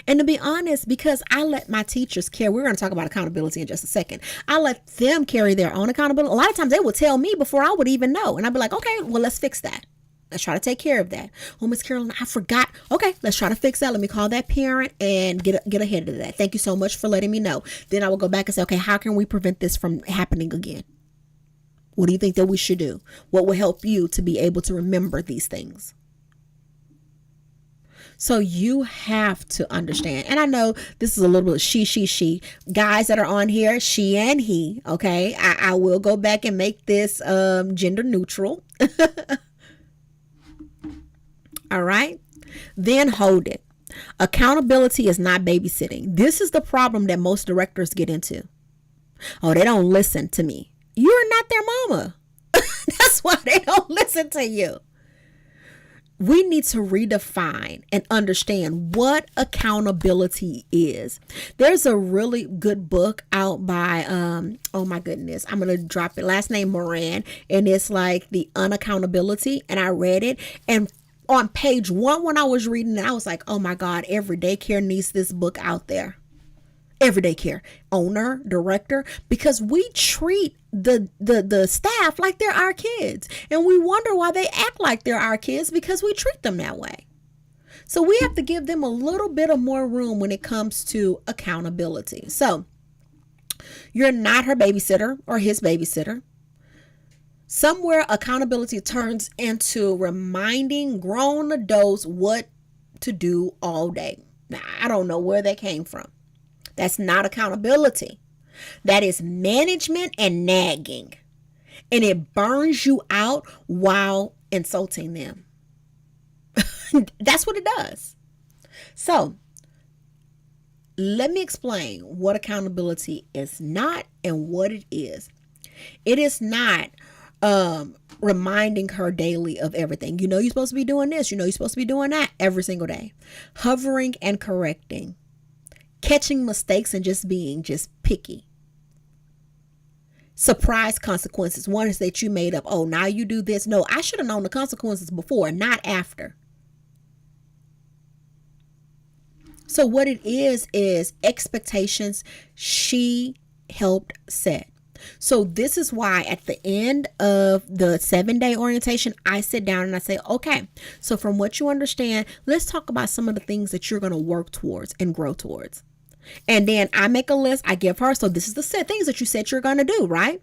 B: And to be honest, because I let my teachers carry, we're going to talk about accountability in just a second. I let them carry their own accountability. A lot of times they will tell me before I would even know. And I'd be like, okay, well, let's fix that. Let's try to take care of that. Oh, Ms. Carolyn, I forgot. Okay, let's try to fix that. Let me call that parent and get ahead of that. Thank you so much for letting me know. Then I will go back and say, okay, how can we prevent this from happening again? What do you think that we should do? What will help you to be able to remember these things? So you have to understand. And I know this is a little bit she. Guys that are on here, she and he. Okay, I will go back and make this gender neutral. All right. Then hold it. Accountability is not babysitting. This is the problem that most directors get into. Oh, they don't listen to me. You're not their mama. That's why they don't listen to you. We need to redefine and understand what accountability is. There's a really good book out by, oh my goodness, I'm going to drop it. Last name Moran. And it's like the unaccountability. And I read it. And on page 1, when I was reading it, I was like, oh my God, every daycare needs this book out there. Every daycare owner, director, because we treat the staff like they're our kids. And we wonder why they act like they're our kids because we treat them that way. So we have to give them a little bit of more room when it comes to accountability. So you're not her babysitter or his babysitter. Somewhere accountability turns into reminding grown adults what to do all day. Now, I don't know where that came from. That's not accountability. That is management and nagging. And it burns you out while insulting them. That's what it does. So let me explain what accountability is not and what it is. It is not reminding her daily of everything. You know, you're supposed to be doing this. You know, you're supposed to be doing that every single day. Hovering and correcting. Catching mistakes and just being picky. Surprise consequences. One is that you made up. Oh, now you do this. No, I should have known the consequences before, not after. So what it is expectations she helped set. So this is why at the end of the 7-day orientation, I sit down and I say, okay, so from what you understand, let's talk about some of the things that you're going to work towards and grow towards. And then I make a list. I give her. So this is the set things that you said you're going to do, right?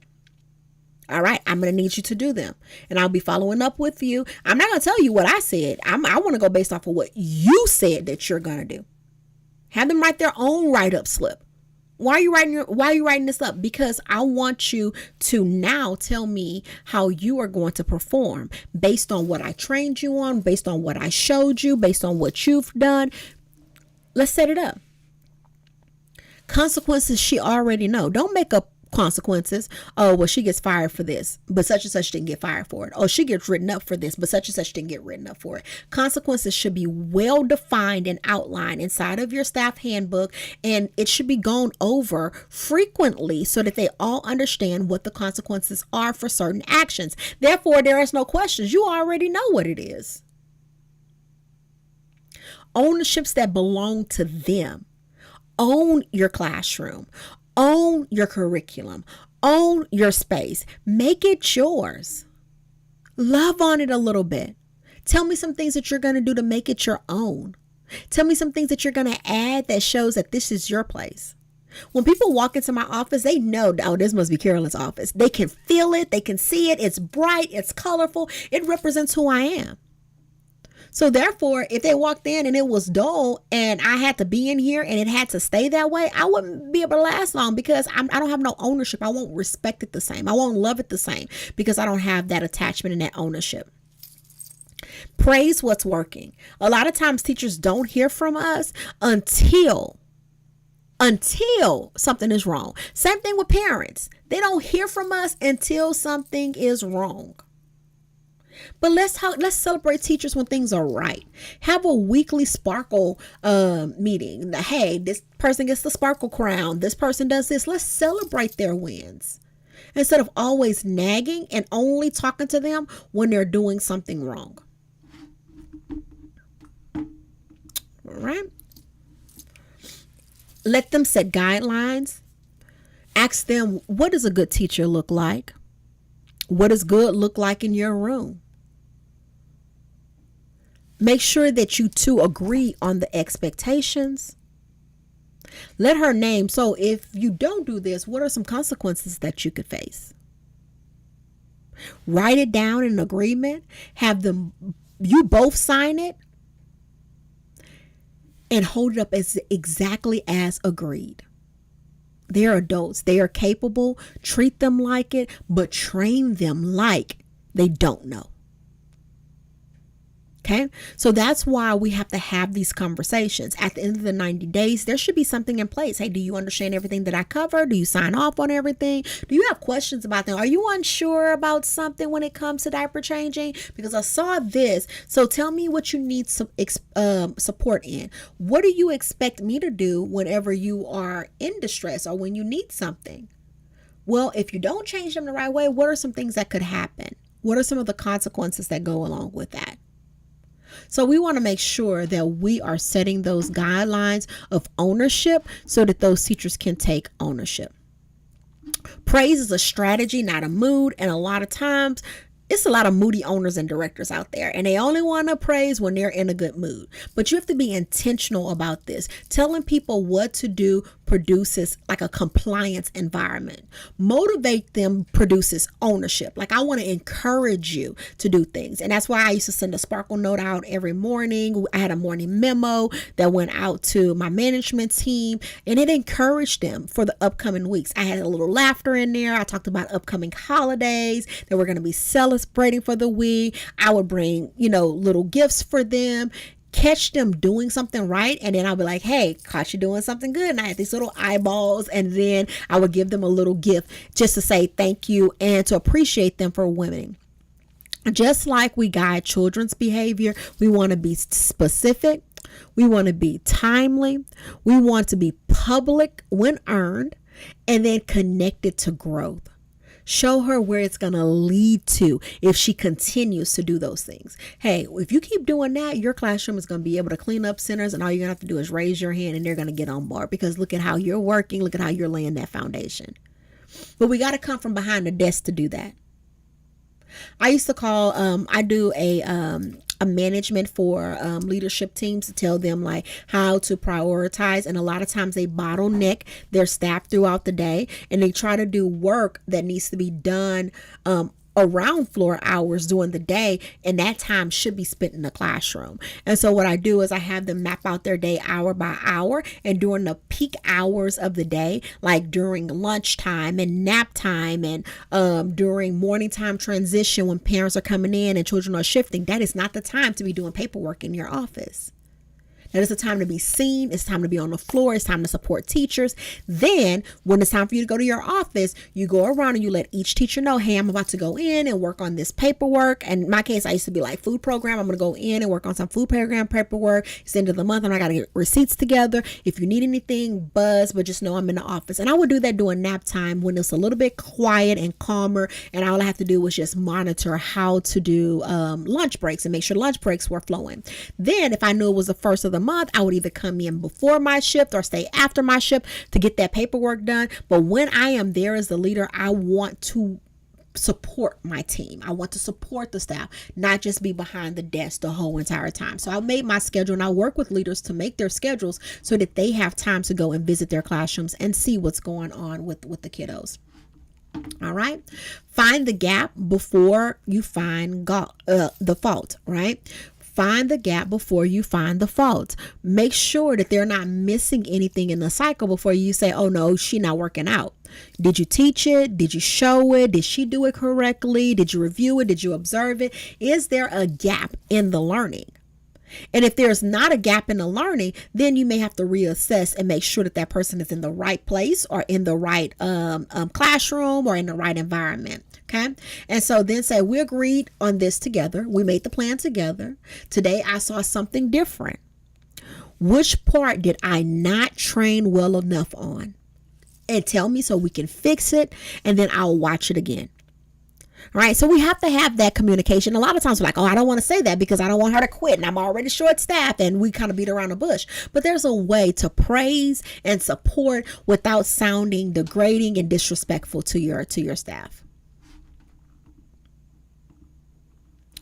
B: All right. I'm going to need you to do them. And I'll be following up with you. I'm not going to tell you what I said. I want to go based off of what you said that you're going to do. Have them write their own write-up slip. Why are you writing this up? Because I want you to now tell me how you are going to perform based on what I trained you on, based on what I showed you, based on what you've done. Let's set it up. Consequences she already know. Don't make up consequences. Oh, well, she gets fired for this, but such and such didn't get fired for it. Oh, she gets written up for this, but such and such didn't get written up for it. Consequences should be well defined and outlined inside of your staff handbook, and it should be gone over frequently so that they all understand what the consequences are for certain actions. Therefore, there is no questions. You already know what it is. Ownerships that belong to them. Own your classroom. Own your curriculum. Own your space. Make it yours. Love on it a little bit. Tell me some things that you're going to do to make it your own. Tell me some things that you're going to add that shows that this is your place. When people walk into my office, they know, oh, this must be Carolyn's office. They can feel it. They can see it. It's bright. It's colorful. It represents who I am. So therefore, if they walked in and it was dull and I had to be in here and it had to stay that way, I wouldn't be able to last long because I don't have no ownership. I won't respect it the same. I won't love it the same because I don't have that attachment and that ownership. Praise what's working. A lot of times teachers don't hear from us until something is wrong. Same thing with parents. They don't hear from us until something is wrong. But let's celebrate teachers when things are right. Have a weekly sparkle meeting. Hey, this person gets the sparkle crown. This person does this. Let's celebrate their wins instead of always nagging and only talking to them when they're doing something wrong. All right. Let them set guidelines. Ask them, what does a good teacher look like? What does good look like in your room? Make sure that you two agree on the expectations. Let her name. So if you don't do this, what are some consequences that you could face? Write it down in agreement. Have you both sign it. And hold it up as exactly as agreed. They're adults. They are capable. Treat them like it, but train them like they don't know. Okay, so that's why we have to have these conversations. At the end of the 90 days, there should be something in place. Hey, do you understand everything that I cover? Do you sign off on everything? Do you have questions about them? Are you unsure about something when it comes to diaper changing? Because I saw this. So tell me what you need support in. What do you expect me to do whenever you are in distress or when you need something? Well, if you don't change them the right way, what are some things that could happen? What are some of the consequences that go along with that? So we want to make sure that we are setting those guidelines of ownership so that those teachers can take ownership. Praise is a strategy, not a mood. And a lot of times it's a lot of moody owners and directors out there, and they only want to praise when they're in a good mood. But you have to be intentional about this. Telling people what to do produces like a compliance environment. Motivate them produces ownership. Like I want to encourage you to do things. And that's why I used to send a sparkle note out every morning. I had a morning memo that went out to my management team, and it encouraged them for the upcoming weeks. I had a little laughter in there. I talked about upcoming holidays that we're going to be celebrating for the week. I would bring, little gifts for them. Catch them doing something right, and then I'll be like, hey, caught you doing something good. And I had these little eyeballs, and then I would give them a little gift just to say thank you and to appreciate them for winning. Just like we guide children's behavior, we want to be specific, we want to be timely, we want to be public when earned, and then connected to growth. Show her where it's going to lead to if she continues to do those things. Hey, if you keep doing that, your classroom is going to be able to clean up centers, and all you're going to have to do is raise your hand and they're going to get on board, because look at how you're working. Look at how you're laying that foundation. But we got to come from behind the desk to do that. I used to call, I do a management for leadership teams to tell them like how to prioritize. And a lot of times they bottleneck their staff throughout the day, and they try to do work that needs to be done around floor hours during the day, and that time should be spent in the classroom. And so what I do is I have them map out their day hour by hour, and during the peak hours of the day, like during lunchtime and nap time and during morning time transition when parents are coming in and children are shifting, that is not the time to be doing paperwork in your office. That is the time to be seen. It's time to be on the floor. It's time to support teachers. Then when it's time for you to go to your office, you go around and you let each teacher know, hey, I'm about to go in and work on this paperwork. And in my case, I used to be like food program. I'm going to go in and work on some food program paperwork. It's the end of the month and I got to get receipts together. If you need anything, buzz, but just know I'm in the office. And I would do that during nap time when it's a little bit quiet and calmer. And all I have to do was just monitor how to do lunch breaks and make sure lunch breaks were flowing. Then if I knew it was the first of the month, I would either come in before my shift or stay after my shift to get that paperwork done. But when I am there as the leader, I want to support my team. I want to support the staff, not just be behind the desk the whole entire time. So I made my schedule, and I work with leaders to make their schedules so that they have time to go and visit their classrooms and see what's going on with the kiddos. All right. Find the gap before you find the fault, right? Find the gap before you find the fault. Make sure that they're not missing anything in the cycle before you say, oh no, she's not working out. Did you teach it? Did you show it? Did she do it correctly? Did you review it? Did you observe it? Is there a gap in the learning? And if there's not a gap in the learning, then you may have to reassess and make sure that that person is in the right place or in the right classroom or in the right environment. Okay. And so then say, we agreed on this together. We made the plan together. Today, I saw something different. Which part did I not train well enough on? And tell me so we can fix it. And then I'll watch it again. All right. So we have to have that communication. A lot of times we're like, oh, I don't want to say that because I don't want her to quit and I'm already short staffed, and we kind of beat around the bush. But there's a way to praise and support without sounding degrading and disrespectful to your staff.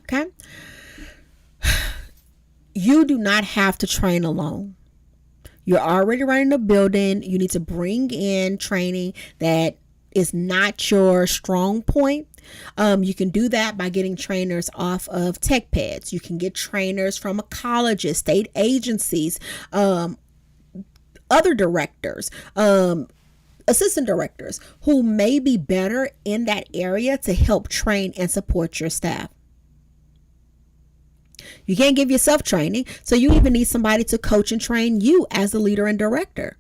B: Okay. You do not have to train alone. You're already running a building. You need to bring in training that is not your strong point. You can do that by getting trainers off of tech pads. You can get trainers from colleges, state agencies, other directors, assistant directors who may be better in that area to help train and support your staff. You can't give yourself training, so you even need somebody to coach and train you as a leader and director.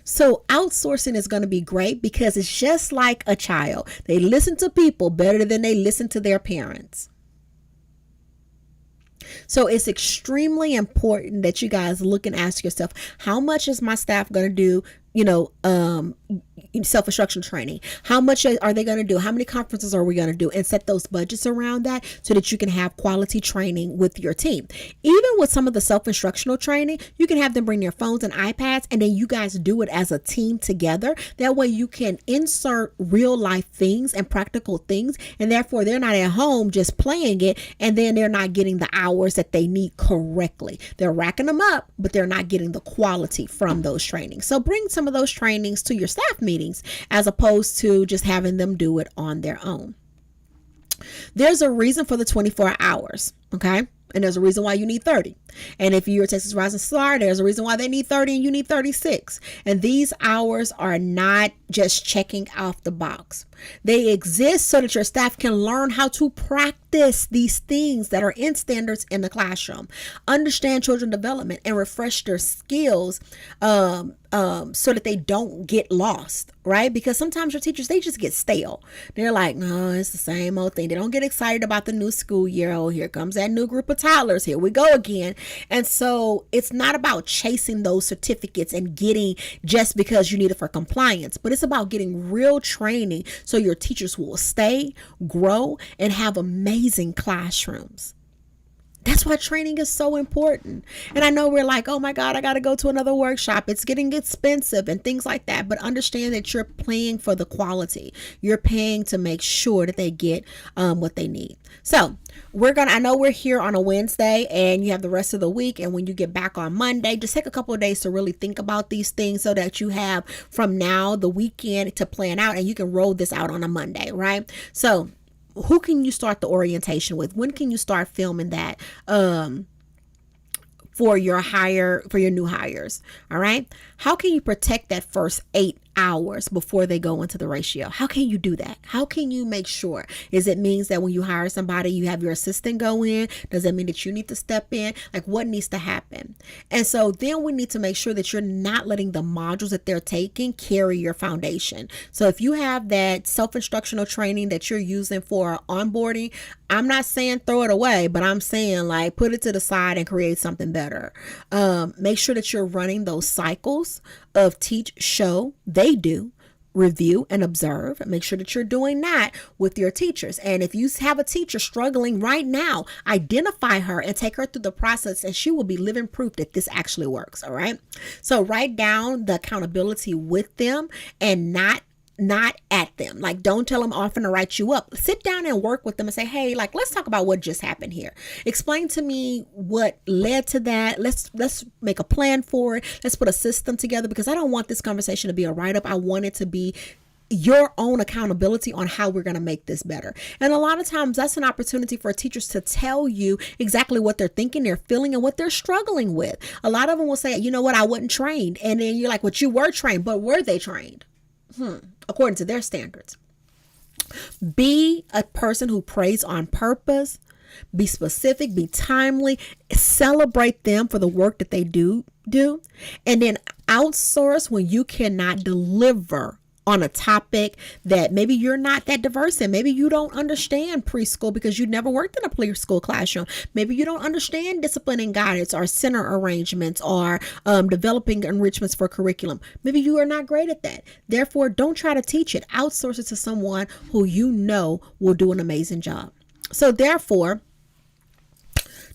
B: So outsourcing is going to be great because it's just like a child. They listen to people better than they listen to their parents. So it's extremely important that you guys look and ask yourself, how much is my staff going to do, self-instruction training? How much are they going to do? How many conferences are we going to do? And set those budgets around that so that you can have quality training with your team. Even with some of the self-instructional training, you can have them bring their phones and iPads, and then you guys do it as a team together. That way you can insert real life things and practical things, and therefore they're not at home just playing it, and then they're not getting the hours that they need correctly. They're racking them up, but they're not getting the quality from those trainings. So bring some of those trainings to your staff meetings as opposed to just having them do it on their own. There's a reason for the 24 hours, okay? And there's a reason why you need 30. And if you're a Texas Rising Star, there's a reason why they need 30 and you need 36. And these hours are not just checking off the box. They exist so that your staff can learn how to practice these things that are in standards in the classroom, understand children development, and refresh their skills so that they don't get lost, right? Because sometimes your teachers, they just get stale. They're like, no, it's the same old thing. They don't get excited about the new school year. Oh, here comes that new group of toddlers. Here we go again. And so it's not about chasing those certificates and getting just because you need it for compliance, but it's about getting real training so your teachers will stay, grow, and have amazing classrooms. That's why training is so important. And I know we're like, oh my God, I got to go to another workshop. It's getting expensive and things like that. But understand that you're paying for the quality. You're paying to make sure that they get what they need. So I know we're here on a Wednesday and you have the rest of the week. And when you get back on Monday, just take a couple of days to really think about these things so that you have from now the weekend to plan out, and you can roll this out on a Monday, right? So who can you start the orientation with? When can you start filming that for your new hires? All right. How can you protect that first 8 hours before they go into the ratio? How can you do that? How can you make sure? Is it means that when you hire somebody, you have your assistant go in? Does that mean that you need to step in? Like, what needs to happen? And so then we need to make sure that you're not letting the modules that they're taking carry your foundation. So if you have that self-instructional training that you're using for onboarding, I'm not saying throw it away, but I'm saying like put it to the side and create something better. Make sure that you're running those cycles of teach, show, they do, review, and observe. Make sure that you're doing that with your teachers. And if you have a teacher struggling right now, identify her and take her through the process, and she will be living proof that this actually works. All right. So write down the accountability with them and not at them. Like, don't tell them often to write you up. Sit down and work with them and say, hey, like, let's talk about what just happened here. Explain to me what led to that. Let's make a plan for it. Let's put a system together, because I don't want this conversation to be a write-up. I want it to be your own accountability on how we're going to make this better. And a lot of times that's an opportunity for teachers to tell you exactly what they're thinking, they're feeling, and what they're struggling with. A lot of them will say, you know what, I wasn't trained. And then you're like, well, you were trained, but were they trained? According to their standards. Be a person who prays on purpose. Be specific, be timely, celebrate them for the work that they do, and then outsource when you cannot deliver on a topic that maybe you're not that diverse in. Maybe you don't understand preschool because you never worked in a preschool classroom. Maybe you don't understand discipline and guidance or center arrangements or developing enrichments for curriculum. Maybe you are not great at that. Therefore, don't try to teach it. Outsource it to someone who you know will do an amazing job. So therefore,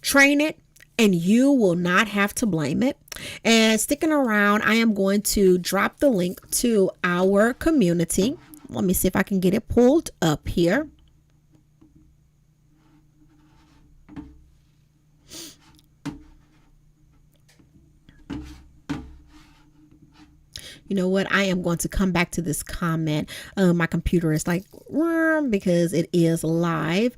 B: train it, and you will not have to blame it. And sticking around, I am going to drop the link to our community. Let me see if I can get it pulled up here. You know what? I am going to come back to this comment. My computer is like, because it is live.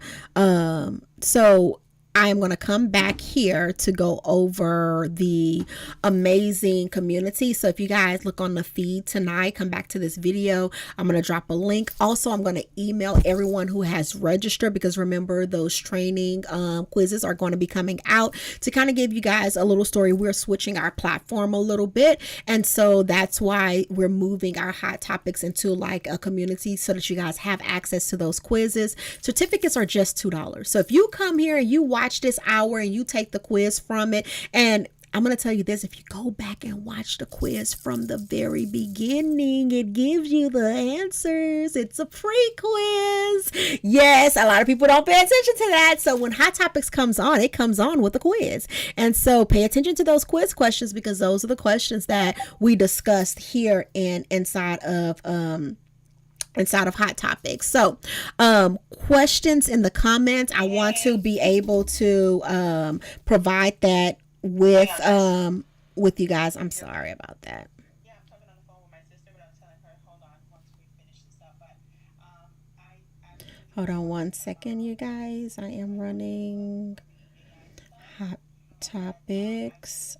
B: So I am going to come back here to go over the amazing community. So if you guys look on the feed tonight, come back to this video. I'm going to drop a link. Also, I'm going to email everyone who has registered, because remember, those training quizzes are going to be coming out to kind of give you guys a little story. We're switching our platform a little bit. And so that's why we're moving our hot topics into like a community so that you guys have access to those quizzes. Certificates are just $2. So if you come here and you watch this hour and you take the quiz from it, and I'm going to tell you this, if you go back and watch the quiz from the very beginning, it gives you the answers. It's a pre-quiz. Yes, a lot of people don't pay attention to that. So when Hot Topics comes on, it comes on with a quiz. And so pay attention to those quiz questions, because those are the questions that we discussed here inside of Hot Topics. So questions in the comments, I want to be able to provide that with you guys. I'm sorry about that.
C: Yeah, I'm talking on the phone with my sister, but I'm telling her, hold on, once we finish this stuff. But
B: hold on one second, you guys. I am running Hot Topics.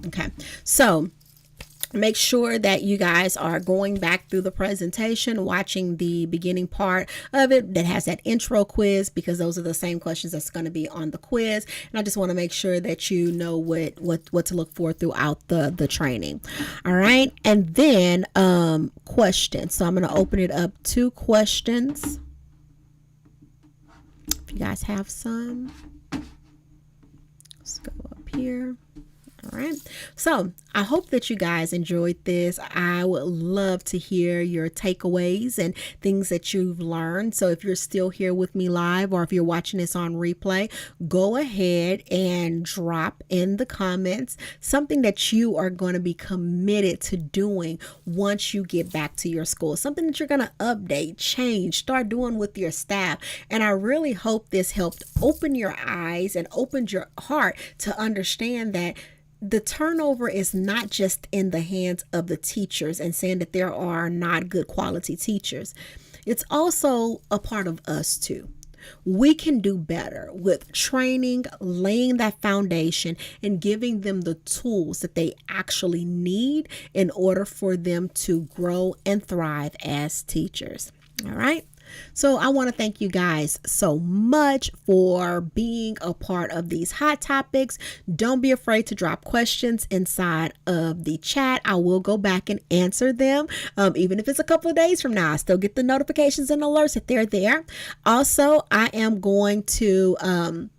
B: Okay, so make sure that you guys are going back through the presentation, watching the beginning part of it that has that intro quiz, because those are the same questions that's going to be on the quiz. And I just want to make sure that you know what to look for throughout the training. All right. And then questions. So I'm going to open it up to questions. If you guys have some, let's go up here. All right. So I hope that you guys enjoyed this. I would love to hear your takeaways and things that you've learned. So if you're still here with me live, or if you're watching this on replay, go ahead and drop in the comments something that you are going to be committed to doing once you get back to your school, something that you're going to update, change, start doing with your staff. And I really hope this helped open your eyes and opened your heart to understand that the turnover is not just in the hands of the teachers and saying that there are not good quality teachers. It's also a part of us too. We can do better with training, laying that foundation, and giving them the tools that they actually need in order for them to grow and thrive as teachers. All right. So I want to thank you guys so much for being a part of these hot topics. Don't be afraid to drop questions inside of the chat. I will go back and answer them. Even if it's a couple of days from now, I still get the notifications and alerts that they're there. Also, I am going to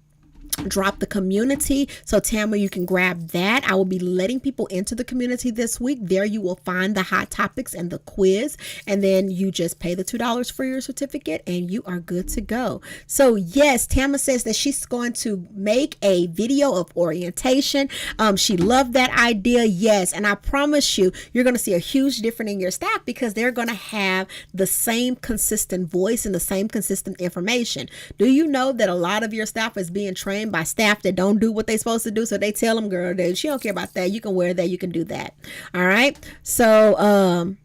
B: drop the community. So Tamara, you can grab that. I will be letting people into the community this week. There you will find the hot topics and the quiz, and then you just pay the $2 for your certificate and you are good to go. So yes, Tamara says that she's going to make a video of orientation. She loved that idea. Yes. And I promise you, you're going to see a huge difference in your staff, because they're going to have the same consistent voice and the same consistent information. Do you know that a lot of your staff is being trained harassment by staff that don't do what they're supposed to do. So they tell them, girl, that she don't care about that. You can wear that. You can do that. All right. So,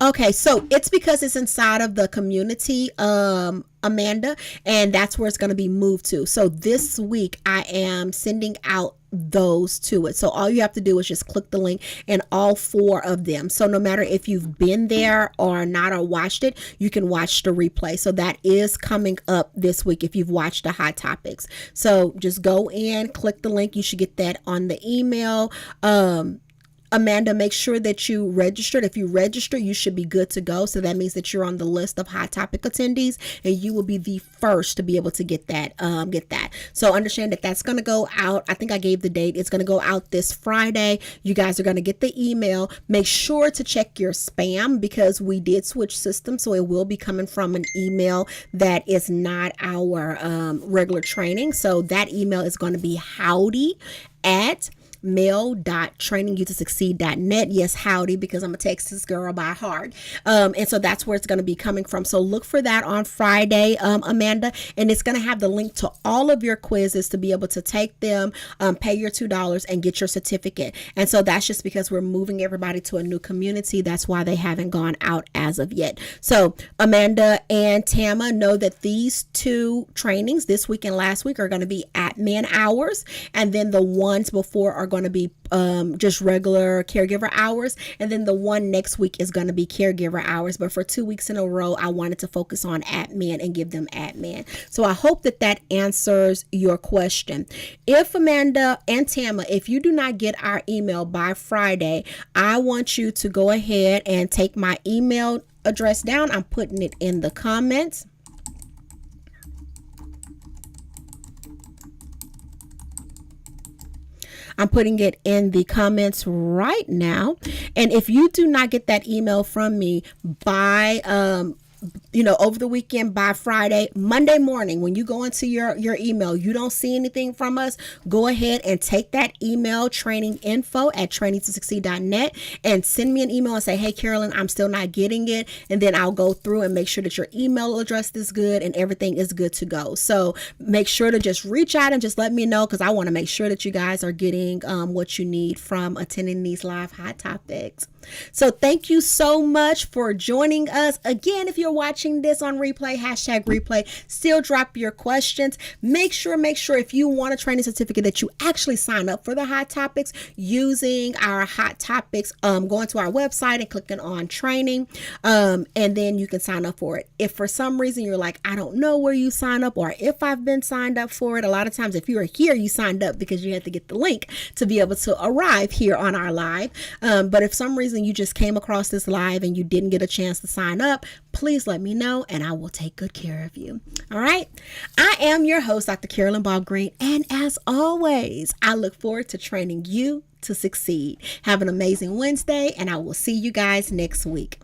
B: okay, so it's because it's inside of the community, Amanda, and that's where it's going to be moved to. So this week I am sending out those to it. So all you have to do is just click the link in all 4 of them. So no matter if you've been there or not or watched it, you can watch the replay. So that is coming up this week if you've watched the Hot Topics. So just go in, click the link. You should get that on the email. Amanda, make sure that you registered. If you register, you should be good to go. So that means that you're on the list of Hot Topic attendees, and you will be the first to be able to get that. So understand that that's going to go out. I think I gave the date. It's going to go out this Friday. You guys are going to get the email. Make sure to check your spam because we did switch systems, so it will be coming from an email that is not our regular training. So that email is going to be howdy@mail.trainingyoutosucceed.net. Yes, howdy, because I'm a Texas girl by heart. And so that's where it's going to be coming from. So look for that on Friday, Amanda, and it's going to have the link to all of your quizzes to be able to take them, pay your $2 and get your certificate. And so that's just because we're moving everybody to a new community. That's why they haven't gone out as of yet. So Amanda and Tama, know that these 2 trainings this week and last week are going to be admin hours, and then the ones before are going to be just regular caregiver hours, and then the one next week is going to be caregiver hours. But for 2 weeks in a row, I wanted to focus on admin and give them admin. So I hope that that answers your question. If Amanda and Tama, if you do not get our email by Friday, I want you to go ahead and take my email address down. I'm putting it in the comments. I'm putting it in the comments right now. And if you do not get that email from me by over the weekend, by Friday, Monday morning, when you go into your email, you don't see anything from us, go ahead and take that email, traininginfo@trainingtosucceed.net, and send me an email and say, hey, Carolyn, I'm still not getting it. And then I'll go through and make sure that your email address is good and everything is good to go. So make sure to just reach out and just let me know, because I want to make sure that you guys are getting what you need from attending these live Hot Topics. So thank you so much for joining us. Again, if you're watching this on replay, #replay, still drop your questions. Make sure if you want a training certificate that you actually sign up for the Hot Topics using our Hot Topics, going to our website and clicking on training, and then you can sign up for it. If for some reason you're like, I don't know where you sign up, or if I've been signed up for it, a lot of times if you're here, you signed up because you had to get the link to be able to arrive here on our live. But if some reason you just came across this live and you didn't get a chance to sign up, please let me know and I will take good care of you. All right. I am your host, Dr. Carolyn Bob Green. And as always, I look forward to training you to succeed. Have an amazing Wednesday, and I will see you guys next week.